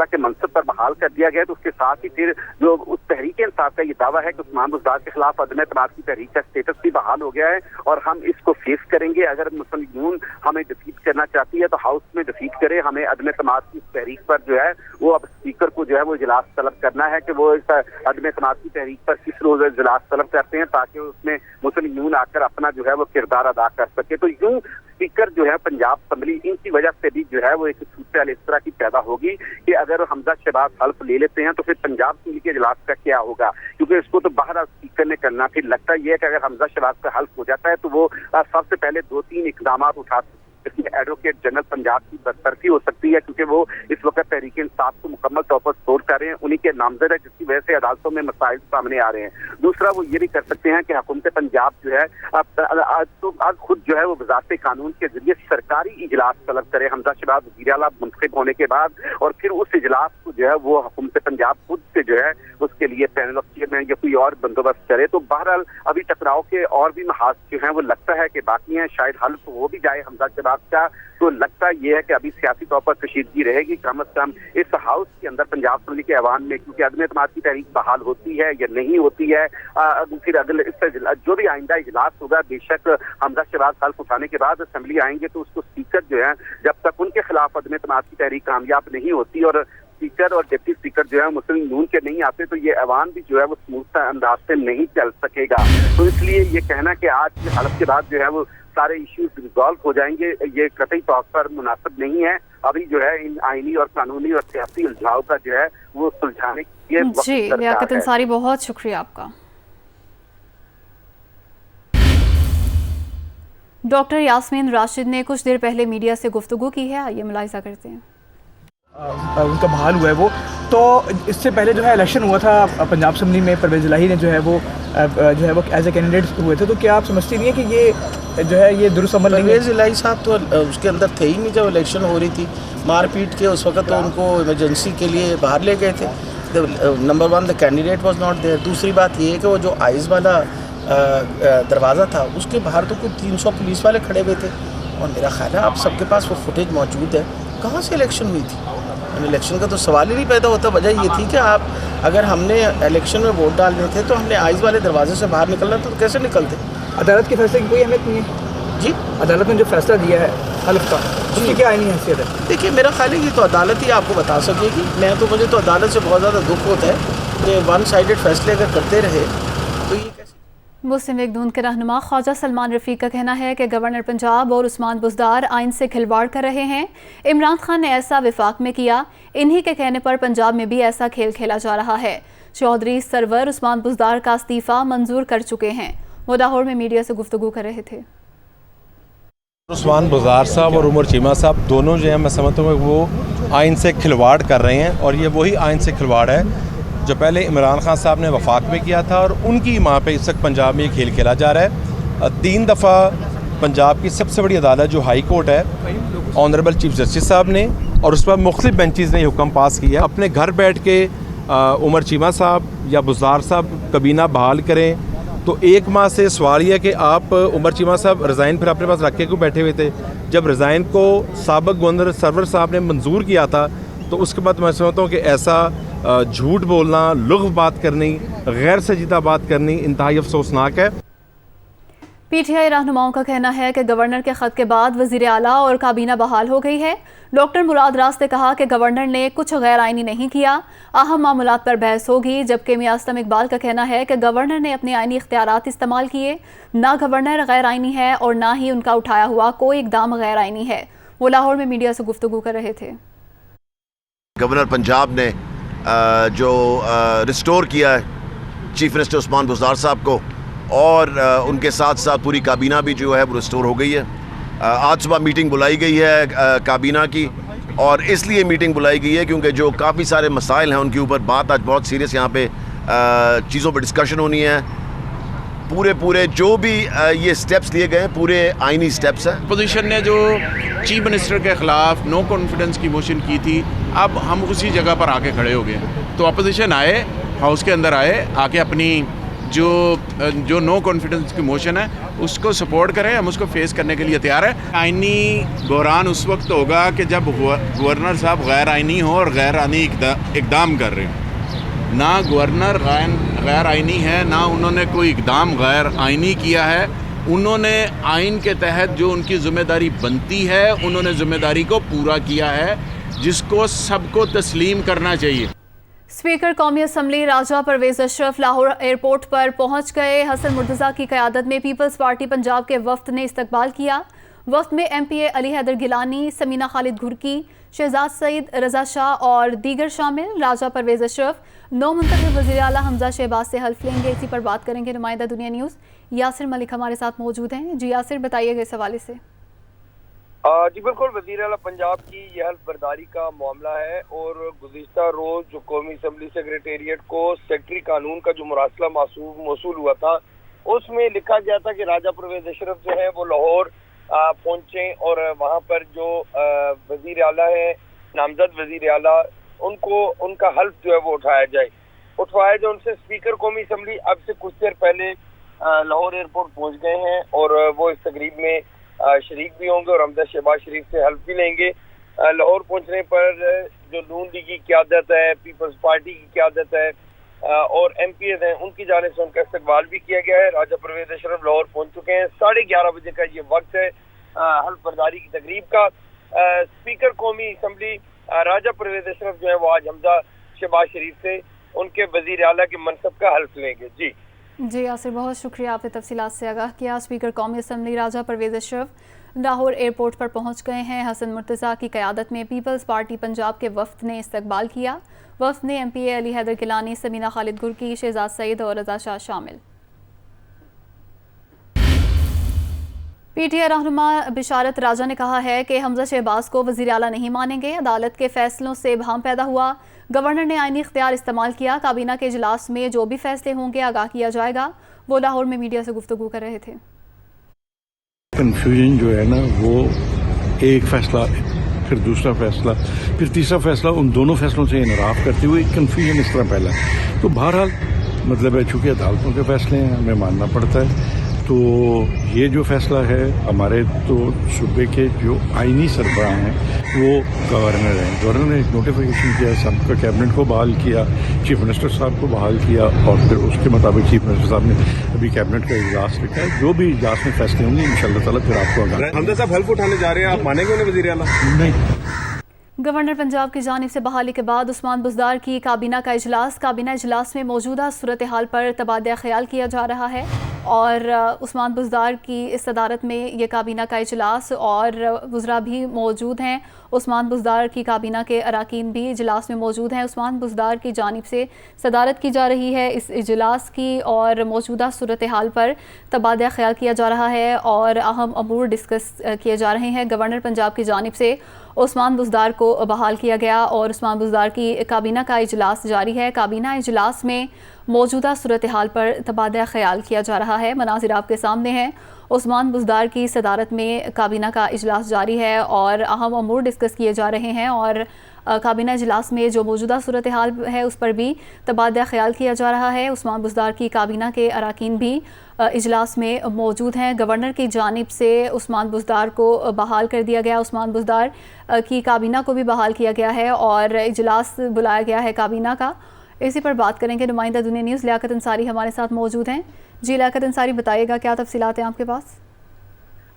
के मनसब पर बहाल कर दिया गया तो उसके साथ ही फिर जो उस तहरीक-ए-इंसाफ का ये दावा है कि उस्मान बुज़दार के खिलाफ अदम एतमाद की तहरीक का स्टेटस भी बहाल हो गया है और हम इसको फेस करेंगे। अगर मुस्लिम नून हमें डिफीट करना चाहती है तो हाउस में डिफीट करे, हमें अदम एतमाद की तहरीक पर जो है वो अब स्पीकर को जो है वो इजलास तलब करना है कि वो इस अदम एतमाद की तहरीक पर किस रोज इजलास तलब करते हैं ताकि उसमें मुस्लिम नून आकर अपना जो है वो किरदार अदा कर सके। तो यूं स्पीकर जो है पंजाब असेंबली इनकी वजह से भी जो है वो एक सूरत इस तरह की पैदा होगी कि अगर हमजा शहबाज हल्फ ले लेते हैं तो फिर पंजाब असेंबली के इजलास का क्या होगा, क्योंकि इसको तो बाहर स्पीकर ने करना। फिर लगता यह है कि अगर हमजा शहबाज का हल्फ हो जाता है तो वो सबसे पहले 2-3 इकदाम उठा इसमें एडवोकेट जनरल पंजाब की बरतरफी हो सकती है, क्योंकि वो इस वक्त तहरीक-ए-इंसाफ को मुकम्मल तौर पर सपोर्ट कर रहे हैं, उन्हीं के नामजद है जिसकी वजह से अदालतों में मसाइल सामने आ रहे हैं। दूसरा वो ये भी कर सकते हैं कि हुकूमत पंजाब जो है अब खुद जो है वो वज़ारत कानून के जरिए सरकारी इजलास तलब करे हमजा शहबाज वज़ीर आला मुंतखब होने के बाद और फिर उस इजलास को जो है वो हुकूमत पंजाब खुद से जो है उसके लिए पैनल ऑफ चेयरमैन या कोई और बंदोबस्त करे। तो बहरहाल अभी टकराव के और भी महाज जो है वो लगता है कि बाकी हैं, शायद हल्फ हो भी जाए हमजा शहबाज का तो लगता यह है कि अभी सियासी तौर पर कशीदगी रहेगी कम अज कम इस हाउस के अंदर पंजाब असेंबली के ऐवान में, क्योंकि अदम एतमाद की तहरीक बहाल होती है या नहीं होती है। फिर अगले जो भी आइंदा इजलास होगा बेशक हमजा शहबाज हल्फ उठाने के बाद असेंबली आएंगे तो उसको स्पीकर जो है जब तक उनके खिलाफ अदम एतमाद की तहरीक कामयाब नहीं होती और स्पीकर और डिप्टी स्पीकर जो है मुस्लिम नून के नहीं आते तो ये ऐवान भी जो है वो स्मूथ अंदाज से नहीं चल सकेगा। तो इसलिए ये कहना कि आज की हालत के बाद जो है वो सारे इश्यूज रिजॉल्व हो जाएंगे ये कतई तौर पर मुनासिब नहीं है। अभी जो है इन आईनी और कानूनी और सियासी उलझाव का जो है वो सुलझाने के लिए जी, लियाकत अंसारी बहुत शुक्रिया आपका। डॉक्टर यास्मीन राशिद ने कुछ देर पहले मीडिया से गुफ्तगू की है, आइए मुलाहिजा करते हैं। उनका बहाल हुआ है वो तो इससे पहले जो है इलेक्शन हुआ था पंजाब असेंबली में, परवेज़ इलाही ने जो है वो एज ए कैंडिडेट हुए थे। तो क्या आप समझती नहीं है कि ये जो है ये दुरुस्त अमल नहीं है? परवेज़ इलाही साहब तो उसके अंदर थे ही नहीं जब इलेक्शन हो रही थी, मारपीट के उस वक्त तो उनको इमरजेंसी के लिए बाहर ले गए थे। Number one the candidate was not there. दूसरी बात ये है कि वो जो आइज़ वाला दरवाज़ा था उसके बाहर तो कुछ 300 पुलिस वाले खड़े हुए थे, और मेरा ख्याल है आप सबके पास वो फुटेज मौजूद है। कहाँ से इलेक्शन हुई थी? इलेक्शन का तो सवाल ही नहीं पैदा होता। वजह ये थी कि आप अगर हमने इलेक्शन में वोट डालने थे तो हमने आइज़ वाले दरवाजे से बाहर निकलना, तो कैसे निकलते? अदालत के फैसले की कोई अहमियत नहीं है जी। अदालत ने जो फैसला दिया है हल्फ का, उसकी क्या आईनी हैसियत है? देखिए मेरा ख्याल है ये तो अदालत ही आपको बता सकेगी। मुझे तो अदालत से बहुत ज़्यादा दुख होता है कि वन साइडेड फैसले अगर करते रहे तो ये कैसे। मुस्लिम लीग नून के रहनुमा ख्वाजा सलमान रफ़ीक का कहना है कि गवर्नर पंजाब और उस्मान बुज़दार आइन से खिलवाड़ कर रहे हैं। इमरान खान ने ऐसा विफाक में किया, इन्हीं के कहने पर पंजाब में भी ऐसा खेल खेला जा रहा है। चौधरी सरवर उस्मान बुज़दार का इस्तीफ़ा मंजूर कर चुके हैं। वो लाहौर में मीडिया से गुफ्तगू कर रहे थे। उस्मान बुज़दार साहब और उमर चीमा साहब दोनों जो हैं, मैं समझता हूँ वो आइन से खिलवाड़ कर रहे हैं, और ये वही आइन से खिलवाड़ है जो पहले इमरान खान साहब ने वफाक में किया था, और उनकी माँ पे इस वक्त पंजाब में ये खेल खेला जा रहा है। 3 दफ़ा पंजाब की सबसे बड़ी अदालत जो हाई कोर्ट है, ऑनरेबल चीफ जस्टिस साहब ने, और उस पर मुख्तलिफ बेंचेस ने हुक्म पास किया अपने घर बैठ के उमर चीमा साहब या बुज़दार साहब कबीना बहाल करें। तो 1 माह से सवाल यह है कि आप उमर चीमा साहब रिज़ाइन फिर अपने पास रख के क्यों बैठे हुए थे? जब रिज़ाइन को साबिक़ गवर्नर सरवर साहब ने मंजूर किया था, तो उसके बाद मैं समझता हूँ कि ऐसा झूठ बोलना, लुग़्व बात करनी, गैर संजीदा बात करनी इंतहाई अफसोसनाक है। पीटीआई रहनुमाओं का कहना है कि गवर्नर के ख़त के बाद वज़ीर आला और काबीना बहाल हो गई है। डॉक्टर मुराद रास ने कहा कि गवर्नर ने कुछ गैर आइनी नहीं किया, अहम मामलात पर बहस होगी। जबकि मियां असलम इकबाल का कहना है कि गवर्नर ने अपने आइनी इख्तियारात इस्तेमाल किए, ना गवर्नर गैर आइनी है और ना ही उनका उठाया हुआ कोई इकदाम गैर आइनी है। वो लाहौर में मीडिया से गुफ्तगू कर रहे थे। गवर्नर पंजाब ने जो रिस्टोर किया है चीफ मिनिस्टर उस्मान बुज़दार साहब को, और उनके साथ साथ पूरी काबीना भी जो है वो रिस्टोर हो गई है। आज सुबह मीटिंग बुलाई गई है काबीना की, और इसलिए मीटिंग बुलाई गई है क्योंकि जो काफ़ी सारे मसाइल हैं उनके ऊपर बात आज बहुत सीरियस यहाँ पे चीज़ों पे डिस्कशन होनी है। पूरे जो भी ये स्टेप्स लिए गए हैं पूरे आइनी स्टेप्स हैं। अपोजिशन ने जो चीफ मिनिस्टर के ख़िलाफ़ नो कॉन्फिडेंस की मोशन की थी, अब हम उसी जगह पर आके खड़े हो गए। तो अपोजिशन आए, हाउस के अंदर आए, आके अपनी जो नो कॉन्फिडेंस की मोशन है उसको सपोर्ट करें, हम उसको फेस करने के लिए तैयार है। आइनी बहरान उस वक्त होगा कि जब गवर्नर साहब गैर आइनी हो और गैर आइनी इकदाम कर रहे हो। ना गवर्नर गैर आइनी है, ना उन्होंने कोई इकदाम गैर आइनी किया है। उन्होंने आइन के तहत जो उनकी ज़िम्मेदारी बनती है, उन्होंने ज़िम्मेदारी को पूरा किया है, जिसको सबको तस्लीम करना चाहिए। स्पीकर कौमी असम्बली राजा परवेज़ अशरफ लाहौर एयरपोर्ट पर पहुंच गए। हसन मुर्तज़ा की क़यादत में पीपल्स पार्टी पंजाब के वफ्द ने इस्तकबाल किया। वफ्द में MPA अली हैदर गिलानी, समीना खालिद घुरकी, शहजाद सईद, रज़ा शाह और दीगर शामिल। राजा परवेज़ अशरफ नौ मुंतखब वज़ीर आला हमजा शहबाज से हल्फ लेंगे। इसी पर बात करेंगे नुमाइंदा दुनिया न्यूज़ यासिर मलिक हमारे साथ मौजूद हैं। जी यासिर, बताइएगा इस हवाले से। जी बिल्कुल, वज़ीर आला पंजाब की यह हल्फ बर्दारी का मामला है, और गुज़िश्ता रोज़ जो कौमी असम्बली सेक्रेटेरिएट को सेक्रेटरी कानून का जो मुरासला मौसूल हुआ था, उसमें लिखा गया था कि राजा परवेज़ अशरफ जो है वो लाहौर पहुँचे, और वहाँ पर जो वज़ीर आला है, नामजद वज़ीर आला, उनको उनका हल्फ जो है वो उठवाया जाए। उनसे स्पीकर कौमी असम्बली अब से कुछ देर पहले लाहौर एयरपोर्ट पहुँच गए हैं, और वो इस तकरीब में शरीक भी होंगे और हमजा शहबाज शरीफ से हेल्प भी लेंगे। लाहौर पहुंचने पर जो नून लीग की क़यादत है, पीपल्स पार्टी की क़यादत है और MPAs हैं, उनकी जानिब से उनका इस्तकबाल भी किया गया है। राजा परवेज़ अशरफ लाहौर पहुंच चुके हैं। 11:30 बजे का ये वक्त है हल्फ बर्दारी की तकरीब का। स्पीकर कौमी असम्बली राजा परवेज़ अशरफ जो है वो आज हमजा शहबाज शरीफ से उनके वज़ीर आला के मनसब का हल्फ लेंगे। जी यासिर, बहुत शुक्रिया, आपने तफसीलात से आगाह किया। स्पीकर कौमी असम्बली राजा परवेज़ अशरफ लाहौर एयरपोर्ट पर पहुंच गए हैं। हसन मुर्तज़ा की क़यादत में पीपल्स पार्टी पंजाब के वफ्द ने इस्तकबाल किया। वफ्द ने MPA अली हैदर गिलानी, समीना खालिद घुरकी, शहजाद सईद और रज़ा शाह शामिल। PTI रहनुमा बिशारत राजा ने कहा है कि हमजा शहबाज को वज़ीर आला नहीं मानेंगे। अदालत के फैसलों से इबहम पैदा हुआ। गवर्नर ने आइनी इख्तियार इस्तेमाल किया। काबीना के इजलास में जो भी फैसले होंगे आगाह किया जाएगा। वो लाहौर में मीडिया से गुफ्तगू कर रहे थे। कन्फ्यूजन जो है ना, वो एक फैसला फिर दूसरा फैसला, फिर तीसरा फैसला, उन दोनों फैसलों से इनराफ करते हुए कन्फ्यूजन इस तरह फैला। तो बहरहाल मतलब है, चूँकि अदालतों के फैसले हैं, हमें मानना पड़ता है। तो ये जो फैसला है हमारे तो सूबे के जो आईनी सरबराह हैं वो गवर्नर हैं। गवर्नर ने एक नोटिफिकेशन किया, सबका कैबिनेट को बहाल किया, चीफ मिनिस्टर साहब को बहाल किया और फिर उसके मुताबिक चीफ मिनिस्टर साहब ने अभी कैबिनेट का इजलास रखा है। जो भी इजलास में फैसले होंगे इंशाअल्लाह ताला फिर आपको आगाह। हमजा साहब हल्फ उठाने जा रहे हैं, आप मानेंगे उन्हें वज़ीर आला? नहीं। गवर्नर पंजाब की जानिब से बहाली के बाद उस्मान बुज़दार की काबीना का इजलास। काबीना इजलास में मौजूदा सूरत हाल पर तबादला ख्याल किया जा रहा है और उस्मान बुज़दार की इस सदारत में ये काबीना का इजलास और वज़रा भी मौजूद हैं। उस्मान बुज़दार की काबीना के अराकीन भी इजलास में मौजूद हैं। उस्मान बुज़दार की जानिब से सदारत की जा रही है इस इजलास की और मौजूदा सूरत हाल पर तबादला ख्याल किया जा रहा है और अहम अमूर डिस्कस किए जा रहे हैं। गवर्नर पंजाब की जानिब से उस्मान बुज़दार को बहाल किया गया और उस्मान बुज़दार की काबीना का इजलास जारी है। काबीना इजलास में मौजूदा सूरत हाल पर तबादला ख्याल किया जा रहा है। मनाज़िर आपके सामने हैं। उस्मान बुज़दार की सदारत में काबीना का इजलास जारी है और अहम अमूर डिस्कस किए जा रहे हैं और काबीना इजलास में जो मौजूदा सूरत हाल है उस पर भी तबादला ख्याल किया जा रहा है। उस्मान बुज़दार की काबीना के अराकीन भी इजलास में मौजूद हैं। गवर्नर की जानिब से उस्मान बुज़दार को बहाल कर दिया गया। उस्मान बुज़दार की काबीना को भी बहाल किया गया है और इजलास बुलाया गया है काबीना का। इसी पर बात करेंगे। नुमाइंदा दुनिया न्यूज़ लियाकत अंसारी हमारे साथ मौजूद हैं। जी लियाकत अंसारी, बताइएगा क्या तफसीलात हैं आपके पास?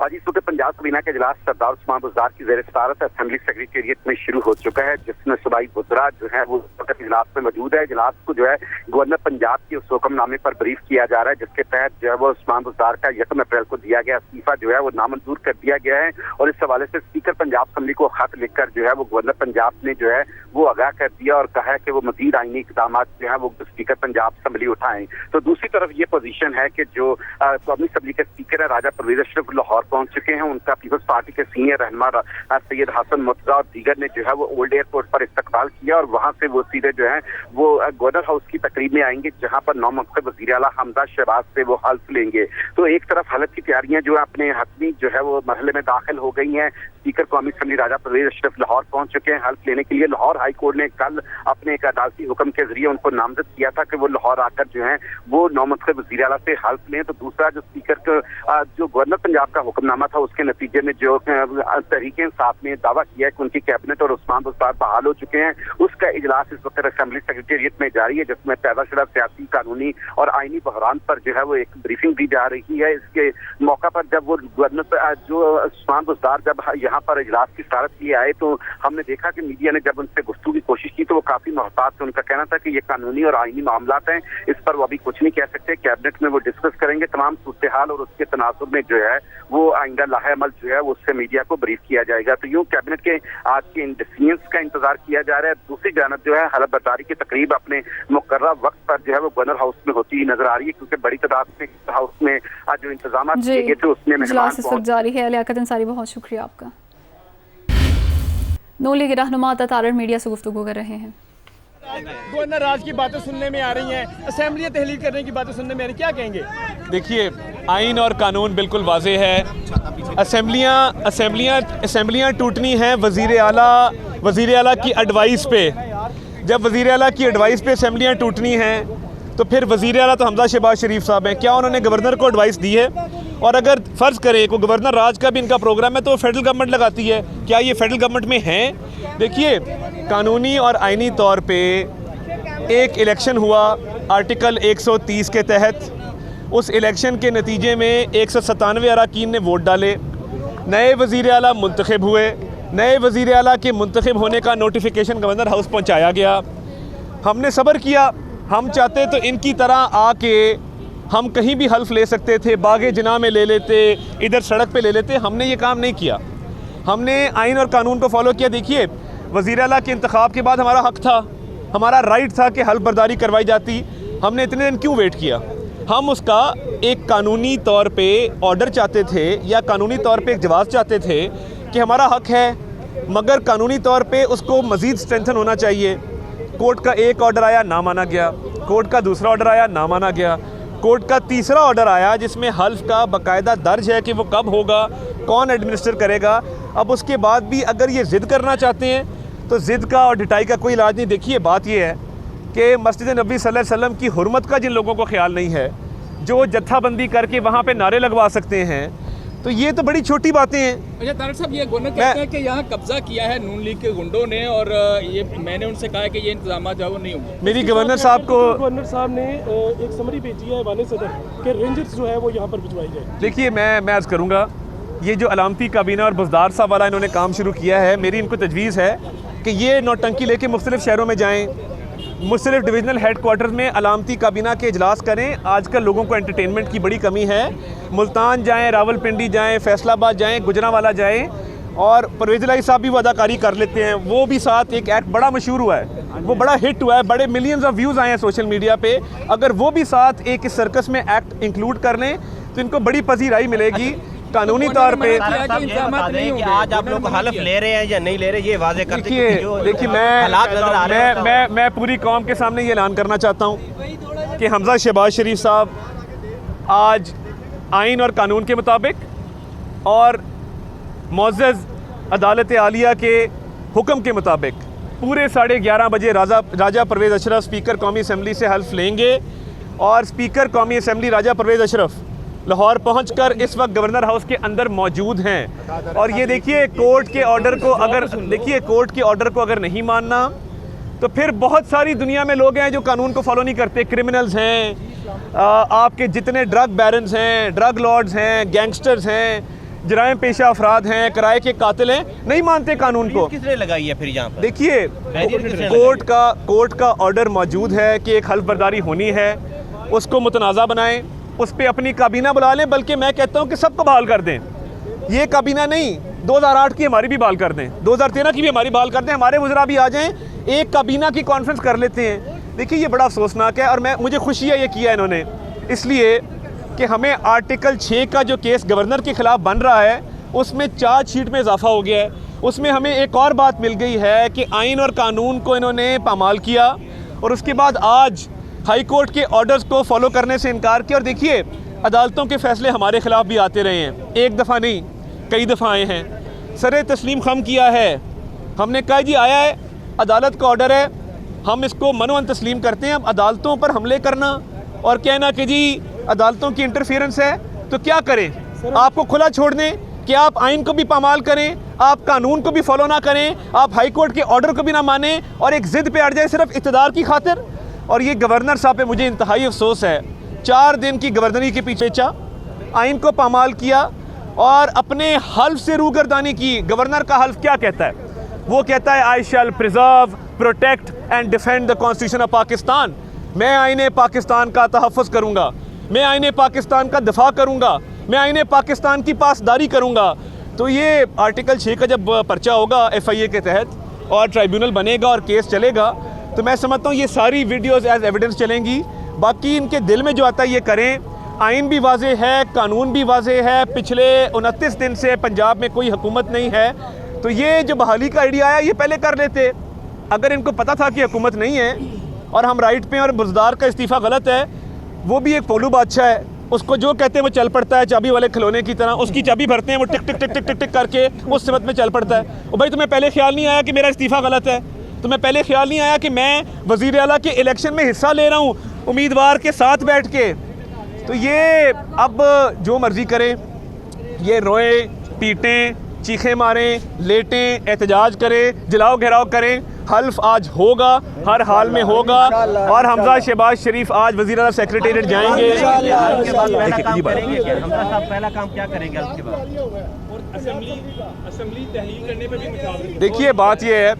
आज इस वक्त पंजाब काबीना का इजलास सरदार उस्मान बुज़दार की ज़ेर सदारत असेंबली सेक्रेटेरिएट में शुरू हो चुका है, जिसमें सूबाई वज़रा जो है वो इजलास में मौजूद है। इजलास को जो है गवर्नर पंजाब के उस हुक्मनामे पर ब्रीफ किया जा रहा है जिसके तहत जो है वो उस्मान बुज़दार का 1 अप्रैल को दिया गया इस्तीफा जो है वो नामंजूर कर दिया गया है और इस हवाले से स्पीकर पंजाब असेंबली को खत लिखकर जो है वो गवर्नर पंजाब ने जो है वो आगाह कर दिया और कहा है कि वो मजीद आईनी इक़दाम जो है वो स्पीकर पंजाब असेंबली उठाएं। तो दूसरी तरफ ये पोजीशन है कि जो कौमी असेंबली के स्पीकर है राजा परवेज़ अशरफ लाहौर पहुंच चुके हैं। उनका पीपल्स पार्टी के सीनियर रहनुमा सैयद हसन मुर्तज़ा और दीगर ने जो है वो ओल्ड एयरपोर्ट पर इस्तकबाल किया और वहां से वो सीधे जो है वो गवर्नर हाउस की तकरीब में आएंगे जहां पर नौमंतखब वज़ीर आला हमजा शहबाज से वो हल्फ लेंगे। तो एक तरफ हलफ की तैयारियां जो है अपने हतमी जो है वो मरहले में दाखिल हो गई हैं। स्पीकर कौमी असेंबली राजा परवेज़ अशरफ लाहौर पहुंच चुके हैं हल्फ लेने के लिए। लाहौर हाई कोर्ट ने कल अपने एक अदालती हुक्म के जरिए उनको नामजद किया था कि वो लाहौर आकर जो है वो नौमंतखब वज़ीर आला से हल्फ लें। तो दूसरा जो स्पीकर का जो गवर्नर पंजाब का हुक्मनामा था उसके नतीजे में जो तहरीके इंसाफ ने दावा किया है कि उनकी कैबिनेट और उस्मान बुज़दार बहाल हो चुके हैं, उसका इजलास इस वक्त असेंबली सेक्रेटेरिएट में जारी है जिसमें पैदाशुदा सियासी, कानूनी और आईनी बहरान पर जो है वो एक ब्रीफिंग दी जा रही है। इसके मौका पर जब वो गवर्नर जो उस्मान बुज़दार जब यहाँ पर इजलास की सदारत लिए आए तो हमने देखा कि मीडिया ने जब उनसे गुफ्तगू की कोशिश की तो वो काफी मोहतात थे। उनका कहना था कि ये कानूनी और आईनी मामलात हैं, इस पर वो अभी कुछ नहीं कह सकते, कैबिनेट में वो डिस्कस करेंगे तमाम सूरत हाल और उसके तनासुब में जो है वो आइंदा लाहेअमल जो है उससे मीडिया को ब्रीफ किया जाएगा। तो यूँ कैबिनेट के आज के इन डिसीजंस का इंतजार किया जा रहा है। दूसरी जानब जो है हलफ बर्दारी की तकरीब अपने मुकर्रर वक्त पर जो है वो गवर्नर हाउस में होती हुई नजर आ रही है क्योंकि बड़ी तादाद में हाउस में आज जो इंतजाम किए गए थे उसमें इजलास इस वक्त जारी है। लियाकत अंसारी, बहुत शुक्रिया आपका। नून लीग रहनुमा अता तारड़ मीडिया से गुफ्तगू कर रहे हैं। गवर्नर राज की बातें सुनने में आ रही हैं, असेंबली तहलील करने की बातें सुनने में आ रही, क्या कहेंगे? देखिए, आइन और कानून बिल्कुल वाज़ेह है। असेंबलियाँ टूटनी हैं वज़ीर आला की एडवाइस पे। जब वज़ीर आला की एडवाइस पे असेंबलियाँ टूटनी हैं तो फिर वज़ीर आला तो हमजा शहबाज शरीफ साहब हैं। क्या उन्होंने गवर्नर को एडवाइस दी है? और अगर फ़र्ज़ करें को गवर्नर राज का भी इनका प्रोग्राम है तो फेडरल गवर्नमेंट लगाती है, क्या ये फेडरल गवर्नमेंट में हैं? देखिए, कानूनी और आइनी तौर पे एक इलेक्शन हुआ आर्टिकल 130 के तहत। उस इलेक्शन के नतीजे में 197 अरकान ने वोट डाले, नए वज़ीर आला मुंतखब हुए। नए वज़ीर आला के मुंतखब होने का नोटिफिकेशन गवर्नर हाउस पहुँचाया गया। हमने सब्र किया। हम चाहते तो इनकी तरह आके हम कहीं भी हल्फ ले सकते थे, बागे जिना में ले लेते, इधर सड़क पे ले लेते। हमने ये काम नहीं किया। हमने आइन और कानून को फॉलो किया। देखिए, वज़ीर आला के इंतखाब के बाद हमारा हक था, हमारा राइट था कि हल्फ बर्दारी करवाई जाती। हमने इतने दिन क्यों वेट किया? हम उसका एक कानूनी तौर पे ऑर्डर चाहते थे या कानूनी तौर पे एक जवाब चाहते थे कि हमारा हक है, मगर कानूनी तौर पे उसको मज़ीद स्ट्रेंथन होना चाहिए। कोर्ट का एक ऑर्डर आया, ना माना गया। कोर्ट का दूसरा ऑर्डर आया, ना माना गया। कोर्ट का तीसरा ऑर्डर आया जिसमें हल्फ का बाकायदा दर्ज है कि वो कब होगा, कौन एडमिनिस्टर करेगा। अब उसके बाद भी अगर ये ज़िद करना चाहते हैं तो ज़िद का और ढिठाई का कोई इलाज नहीं। देखिए बात ये है कि मस्जिद नबी सल्लल्लाहु अलैहि वसल्लम की हुर्मत का जिन लोगों को ख्याल नहीं है, जो जत्थाबंदी करके वहाँ पे नारे लगवा सकते हैं, तो ये तो बड़ी छोटी बातें हैं। अच्छा तारक साहब, ये गवर्नर कहते हैं कि यहाँ कब्जा किया है नून लीग के गुंडों ने, और ये मैंने उनसे कहा है कि ये इंतजाम जो है वो नहीं होंगे। मेरी गवर्नर साहब ने एक समरी भेजी है ऐवान सदर कि रेंजर्स जो है वो यहाँ पर भिजवाई जाए। देखिए मैं अर्ज़ करूँगा, ये जो अलामती काबीना और बुज़दार साहब वाला इन्होंने काम शुरू किया है, मेरी इनको तजवीज़ है कि ये नौटंकी लेके मुख्तलिफ़ शहरों में जाएँ, मुख्तलिफ़ डिविजनल हेड क्वार्टर्स में अलामती काबीना के इजलास करें। आजकल लोगों को एंटरटेनमेंट की बड़ी कमी है। मुल्तान जाएँ, रावलपिंडी जाएँ, फैसलाबाद जाएँ, गुजरांवाला जाएँ, और परवेज़ इलाही साहब भी वो अदाकारी कर लेते हैं। वो भी साथ एक एक्ट बड़ा मशहूर हुआ है, वो बड़ा हिट हुआ है, बड़े मिलियंस ऑफ व्यूज़ आए हैं सोशल मीडिया पे। अगर वो भी साथ एक इस सर्कस में एक्ट इंक्लूड कर लें तो इनको बड़ी पजीराई मिलेगी कानूनी तौर पे। आज आप लोग हल्फ ले रहे हैं या नहीं ले रहे, ये वाज़ेह करते। देखिए मैं पूरी कौम के सामने ये ऐलान करना चाहता हूँ कि हमज़ा शहबाज शरीफ साहब आज आइन और कानून के मुताबिक और मुअज़्ज़ज़ अदालत आलिया के हुक्म के मुताबिक पूरे 11:30 बजे राजा परवेज़ अशरफ स्पीकर कौमी असम्बली से हल्फ लेंगे, और स्पीकर कौमी असम्बली राजा परवेज़ अशरफ लाहौर पहुंचकर इस वक्त गवर्नर हाउस के अंदर मौजूद हैं। और ये देखिए कोर्ट के ऑर्डर को अगर नहीं मानना तो फिर बहुत सारी दुनिया में लोग हैं जो कानून को फॉलो नहीं करते। क्रिमिनल्स हैं, आपके जितने ड्रग बैरन्स हैं, ड्रग लॉर्ड्स हैं, गैंगस्टर्स हैं, जराइम पेशा अफराद हैं, किराए के कातिल हैं, नहीं मानते कानून को। किसने लगाई है फिर यहाँ पर? देखिए कोर्ट का ऑर्डर मौजूद है कि एक हल्फ बर्दारी होनी है, उसको मुतनाज़ा बनाएं, उस पर अपनी काबीना बुला लें। बल्कि मैं कहता हूँ कि सबको बहाल कर दें। ये काबीना नहीं, 2008 की हमारी भी बहाल कर दें, 2013 की भी हमारी बहाल कर दें, हमारे वज़रा भी आ जाएं, एक काबीना की कॉन्फ्रेंस कर लेते हैं। देखिए ये बड़ा अफसोसनाक है, और मुझे खुशी है ये किया इन्होंने, इसलिए कि हमें आर्टिकल 6 का जो केस गवर्नर के ख़िलाफ़ बन रहा है उसमें चार्जशीट में इजाफा हो गया है। उसमें हमें एक और बात मिल गई है कि आइन और कानून को इन्होंने पामाल किया, और उसके बाद आज हाई कोर्ट के ऑर्डर्स को फॉलो करने से इनकार किया। और देखिए अदालतों के फैसले हमारे ख़िलाफ़ भी आते रहे हैं, एक दफ़ा नहीं कई दफ़ा आए हैं। सरे तस्लीम खम किया है, हमने कहा जी आया है, अदालत का ऑर्डर है, हम इसको मनोअन तस्लीम करते हैं। अब अदालतों पर हमले करना और कहना कि जी अदालतों की इंटरफेरेंस है, तो क्या करें? आपको खुला छोड़ दें कि आप आइन को भी पामाल करें, आप कानून को भी फॉलो ना करें, आप हाई कोर्ट के ऑर्डर को भी ना मानें, और एक ज़िद पे अड़ जाए सिर्फ इक़्तिदार की खातिर। और ये गवर्नर साहब पे मुझे इंतहाई अफसोस है। 4 दिन की गवर्नरी के पीछे आइन को पामाल किया और अपने हल्फ से रूगर्दानी की। गवर्नर का हल्फ क्या कहता है? वो कहता है I shall preserve, protect and defend the constitution of Pakistan. मैं आईने पाकिस्तान का तहफ़्फ़ुज़ करूँगा, मैं आईने पाकिस्तान का दिफा करूँगा, मैं आईने पाकिस्तान की पासदारी करूँगा। तो ये आर्टिकल 6 का जब पर्चा होगा FIA के तहत और ट्राइब्यूनल बनेगा और केस चलेगा, तो मैं समझता हूँ ये सारी वीडियोज़ एज एविडेंस चलेंगी। बाकी इनके दिल में जो आता है ये करें। आइन भी वाज़े है, कानून भी वाज़े है। पिछले 29 दिन से पंजाब में कोई हुकूमत नहीं है, तो ये जो बहाली का आइडिया आया ये पहले कर लेते। अगर इनको पता था कि हुकूमत नहीं है और हम राइट पे, और बुज़दार का इस्तीफ़ा गलत है, वो भी एक पोलू बादशाह है, उसको जो कहते हैं वो चल पड़ता है, चाबी वाले खिलौने की तरह। उसकी चाबी भरते हैं, वो टिक टिक टिक टिक टिक टिक करके उस सिमत में चल पड़ता है। और भाई तुम्हें पहले ख्याल नहीं आया कि मेरा इस्तीफ़ा गलत है? तुम्हें पहले ख्याल नहीं आया कि मैं वज़ीर आला के इलेक्शन में हिस्सा ले रहा हूँ उम्मीदवार के साथ बैठ के? तो ये अब जो मर्ज़ी करें, ये रोएं, पीटें, चीखें मारें, लेटें, एहतजाज करें, जलाओ घेराव करें, हल्फ आज होगा, हर हाल में होगा। और हमज़ा शहबाज शरीफ आज वज़ीर आला सेक्रेटेरिएट जाएंगे। पहला काम क्या करेंगे उसके बाद? असेंबली तहलील करने पे भी देखिए बात ये है,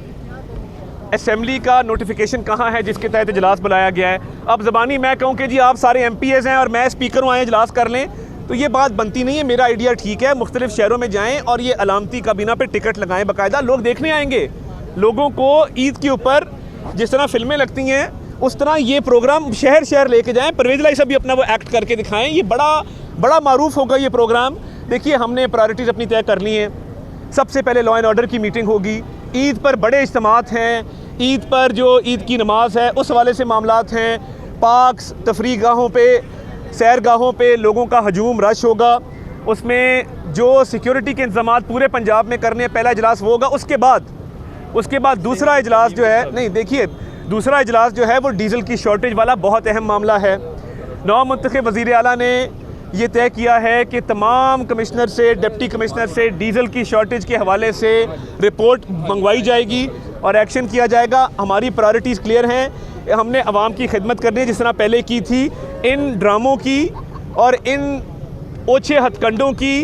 असेंबली का नोटिफिकेशन कहाँ है जिसके तहत इजलास बुलाया गया है? अब ज़बानी मैं कहूँ कि जी आप सारे MPs हैं और मैं स्पीकर हूँ, आए इजलास कर लें, तो ये बात बनती नहीं है। मेरा आइडिया ठीक है, मुख्तलिफ शहरों में जाएँ और ये अलामती काबीना पर टिकट लगाएँ, बाकायदा लोग देखने आएंगे। लोगों को ईद के ऊपर जिस तरह फिल्में लगती हैं उस तरह ये प्रोग्राम शहर शहर लेके जाएँ। परवेज़ इलाही साहब भी अपना वो एक्ट करके दिखाएँ, ये बड़ा मारूफ होगा ये प्रोग्राम। देखिए हमने प्रायोरिटीज़ अपनी तय कर ली हैं। सबसे पहले लॉ एंड ऑर्डर की मीटिंग होगी, ईद पर बड़े इज्तिमात हैं, ईद पर जो ईद की नमाज है उस हवाले से मामलात हैं, पार्क्स, तफरीह गाहों पे, सैरगाहों पे लोगों का हजूम रश होगा। उसमें जो सिक्योरिटी के इंतजाम पूरे पंजाब में करने पहला इजलास वो होगा। उसके बाद दूसरा इजलास जो है, नहीं देखिए, दूसरा इजलास जो है वो डीज़ल की शॉर्टेज वाला बहुत अहम मामला है। नौ मुंतखब वज़ीर आला ने ये तय किया है कि तमाम कमिश्नर से, डिप्टी कमिश्नर से डीज़ल की शॉर्टेज के हवाले से रिपोर्ट मंगवाई जाएगी और एक्शन किया जाएगा। हमारी प्रायोरिटीज़ क्लियर हैं। हमने आवाम की खिदमत करनी है जिस तरह पहले की थी। इन ड्रामों की और इन ओछे हथकंडों की,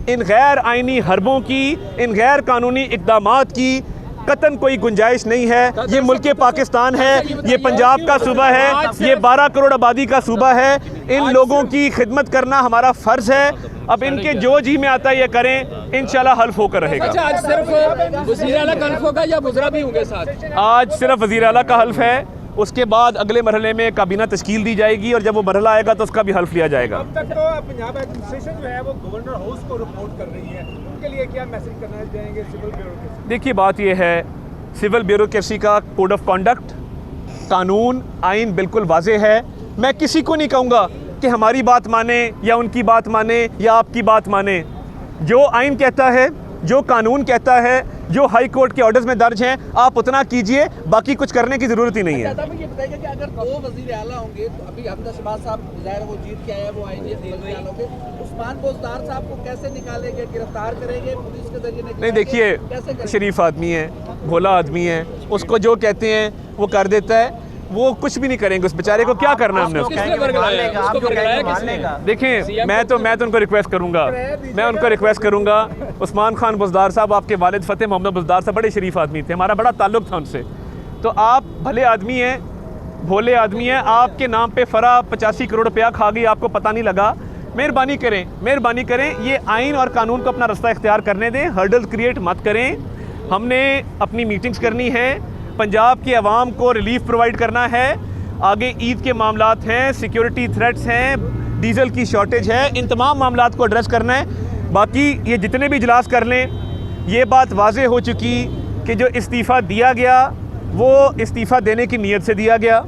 इन गैर आइनी हरबों की, इन गैर कानूनी इक़दामात की कतन कोई गुंजाइश नहीं है। ये मुल्क पाकिस्तान है, ये पंजाब का सूबा है, ये 12 करोड़ आबादी का सूबा है। इन लोगों की खिदमत करना हमारा फ़र्ज़ है। अब इनके जो जी में आता है ये करें, इंशाल्लाह हल्फ होकर रहेगा। अच्छा, आज सिर्फ वज़ीर आला का हल्फ होगा या वज़रा भी होंगे साथ? आज सिर्फ वज़ीर आला का हल्फ है। उसके बाद अगले मरहले में काबीना तश्कील दी जाएगी और जब वो मरहला आएगा तो उसका भी हल्फ लिया जाएगा। अब तक तो पंजाब एडमिनिस्ट्रेशन जो है वो गवर्नर हाउस को रिपोर्ट कर रही है, उनके लिए क्या मैसेज करना चाहेंगे सिविल ब्यूरोक्रेसी? देखिए, बात ये है, सिविल ब्यूरोक्रेसी का कोड ऑफ कॉन्डक्ट, कानून, आइन बिल्कुल वाज़े है। मैं किसी को नहीं कहूँगा कि हमारी बात माने या उनकी बात माने या आपकी बात माने। जो आइन कहता है, जो कानून कहता है, जो हाई कोर्ट के ऑर्डर्स में दर्ज हैं, आप उतना कीजिए, बाकी कुछ करने की ज़रूरत ही नहीं है। ये बताइए कि अगर 2 वज़ीर आला होंगे तो अभी हमजा शहबाज साहब ज़ाहिर वो जीत के आए, वो आएंगे वज़ीर आला होंगे, उस्मान बुज़दार साहब को कैसे निकालेंगे, गिरफ्तार करेंगे पुलिस के जरिए? नहीं, देखिए, शरीफ आदमी है, भोला आदमी है, उसको जो कहते हैं वो कर देता है। वो कुछ भी नहीं करेंगे, उस बेचारे को क्या करना हमने उसको। देखें, मैं तो उनको रिक्वेस्ट करूंगा, उस्मान खान बुज़दार साहब, आपके वालिद फ़तेह मोहम्मद बुज़दार साहब बड़े शरीफ आदमी थे, हमारा बड़ा ताल्लुक़ था उनसे। तो आप भले आदमी हैं, भोले आदमी हैं, आपके नाम पे फ़रा 85 करोड़ रुपया खा गई, आपको पता नहीं लगा। मेहरबानी करें, ये आइन और कानून को अपना रास्ता इख्तियार करने दें, हर्डल क्रिएट मत करें। हमने अपनी मीटिंग्स करनी है, पंजाब की आवाम को रिलीफ प्रोवाइड करना है। आगे ईद के मामलात हैं, सिक्योरिटी थ्रेट्स हैं, डीज़ल की शॉर्टेज है, इन तमाम मामलात को एड्रेस करना है। बाकी ये जितने भी इजलास कर लें, ये बात वाज़े हो चुकी कि जो इस्तीफ़ा दिया गया वो इस्तीफ़ा देने की नीयत से दिया गया,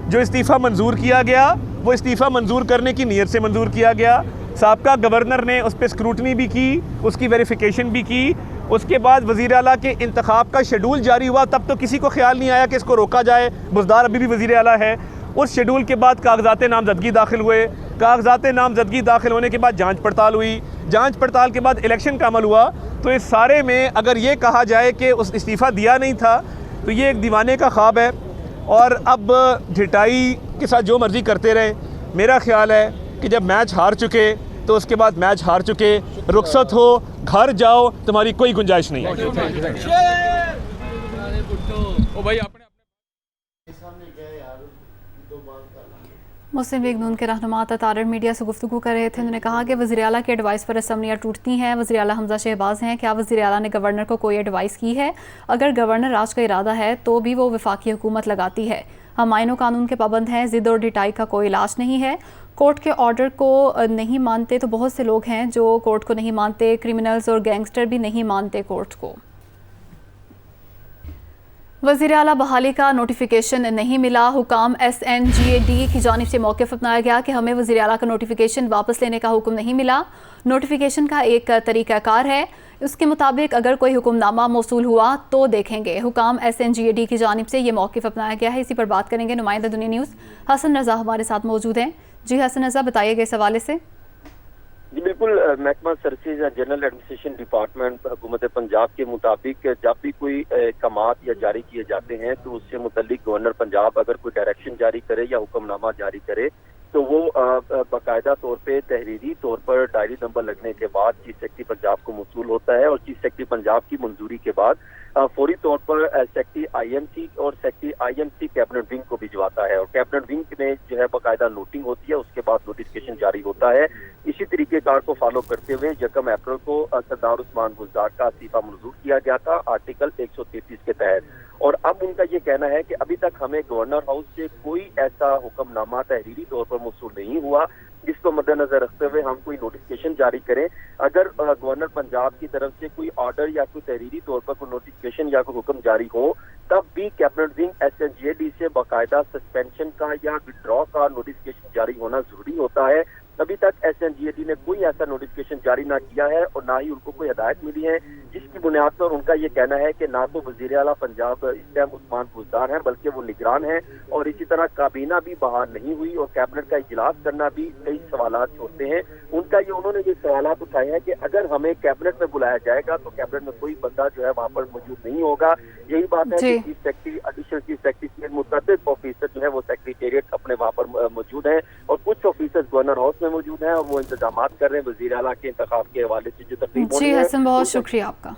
जो इस्तीफ़ा मंजूर किया गया वो इस्तीफ़ा मंजूर करने की नीयत से मंजूर किया गया। साबका गवर्नर ने उस पर स्क्रूटनी भी की, उसकी वेरिफिकेशन भी की। उसके बाद वज़ीर आला के इंतखाब का शेड्यूल जारी हुआ, तब तो किसी को ख्याल नहीं आया कि इसको रोका जाए। बुज़दार अभी भी वज़ीर आला है। उस शेड्यूल के बाद कागज़ात नामज़दगी दाखिल हुए, कागज़ात नामज़दगी दाखिल होने के बाद जांच पड़ताल हुई, जांच पड़ताल के बाद इलेक्शन का अमल हुआ। तो इस सारे में अगर ये कहा जाए कि उस इस्तीफ़ा दिया नहीं था तो ये एक दीवाने का ख्वाब है। और अब ढिटाई के साथ जो मर्ज़ी करते रहे। मेरा ख्याल है कि जब मैच हार चुके तो उसके बाद मैच हार चुके, रुखसत हो, घर जाओ, तुम्हारी कोई गुंजाइश नहीं है। मुस्लिम लीग नून के रहनुमा तारड़ मीडिया से गुफ्तगू कर रहे थे। उन्होंने कहा कि वज़ीर आला की एडवाइस पर असम्बलियाँ टूटती हैं। वज़ीर आला हमजा शहबाज हैं, क्या वज़ीर आला ने गवर्नर को कोई एडवाइस की है? अगर गवर्नर राज का इरादा है तो भी वो वफाकी हुकूमत लगाती है। हम आइन कानून के पाबंद हैं, ज़िद और ढिटाई का कोई इलाज नहीं है। कोर्ट के ऑर्डर को नहीं मानते तो बहुत से लोग हैं जो कोर्ट को नहीं मानते, क्रिमिनल्स और गैंगस्टर भी नहीं मानते कोर्ट को। वज़ीर आला बहाली का नोटिफिकेशन नहीं मिला। हुकाम SNGAD की जानिब से मौक़िफ़ अपनाया गया कि हमें वज़ीर आला का नोटिफिकेशन वापस लेने का हुक्म नहीं मिला। नोटिफिकेशन का एक तरीक़ाकार है, उसके मुताबिक अगर कोई हुक्मनामा मौसूल हुआ तो देखेंगे। हुकाम SNGAD की जानिब से ये मौक़िफ़ अपनाया गया है। इसी पर बात करेंगे। नुमाइंदा दुनिया न्यूज़ हसन रज़ा हमारे साथ मौजूद हैं। जी हसन रज़ा, बताइएगा इस हवाले से। जी बिल्कुल, महकमा सर्विसेज जनरल एडमिनिस्ट्रेशन डिपार्टमेंट हुकूमत पंजाब के मुताबिक जब भी कोई कमात या जारी किए जाते हैं तो उससे मुतल्लिक गवर्नर पंजाब अगर कोई डायरेक्शन जारी करे या हुक्मनामा जारी करे तो वो बाकायदा तौर पे तहरीरी तौर पर डायरी नंबर लगने के बाद चीफ सेक्रेटरी पंजाब को मौसूल होता है और चीफ सेक्रेटरी पंजाब की मंजूरी के बाद फौरी तौर पर सेक्रेटरी IMC और सेक्रेटरी IMC कैबिनेट विंग को भिजवाता है और कैबिनेट विंग में जो है बाकायदा नोटिंग होती है, उसके बाद नोटिफिकेशन जारी होता है। इसी तरीकेकार को फॉलो करते हुए 1 अप्रैल को सरदार उस्मान बुज़दार का इस्तीफा मंजूर किया गया था आर्टिकल 133 के तहत। और अब उनका ये कहना है कि अभी तक हमें गवर्नर हाउस से कोई ऐसा हुक्मनामा तहरीरी तौर पर मौसूल नहीं हुआ जिसको मद्देनजर रखते हुए हम कोई नोटिफिकेशन जारी करें। अगर गवर्नर पंजाब की तरफ से कोई ऑर्डर या कोई तहरीरी तौर पर कोई नोटिफिकेशन या कोई हुक्म जारी हो तब भी कैबिनेट विंग SNGAD से बाकायदा सस्पेंशन का या विड्रॉ का नोटिफिकेशन जारी होना जरूरी होता है। अभी तक SNGAT ने कोई ऐसा नोटिफिकेशन जारी ना किया है और ना ही उनको कोई हिदायत मिली है, जिसकी बुनियाद पर उनका ये कहना है कि ना तो वज़ीर आला पंजाब इस टाइम उस्मान बुज़दार हैं बल्कि वो निगरान हैं, और इसी तरह काबीना भी बहाल नहीं हुई और कैबिनेट का इजलास करना भी कई सवालात छोड़ते हैं। उन्होंने ये सवालात उठाए हैं कि अगर हमें कैबिनेट में बुलाया जाएगा तो कैबिनेट में कोई बंदा जो है वहाँ पर मौजूद नहीं होगा। यही बात है कि chief secretary, additional chief secretary के मुतअद्दिद ऑफिसर जो है वो सेक्रेटेरिएट अपने वहाँ पर मौजूद हैं और कुछ ऑफिसर गवर्नर हाउस में मौजूद हैं और वो इंतजाम कर रहे हैं वज़ीर आला के इंतखाब के हवाले से जो तकरीब। जी हसन, बहुत शुक्रिया आपका।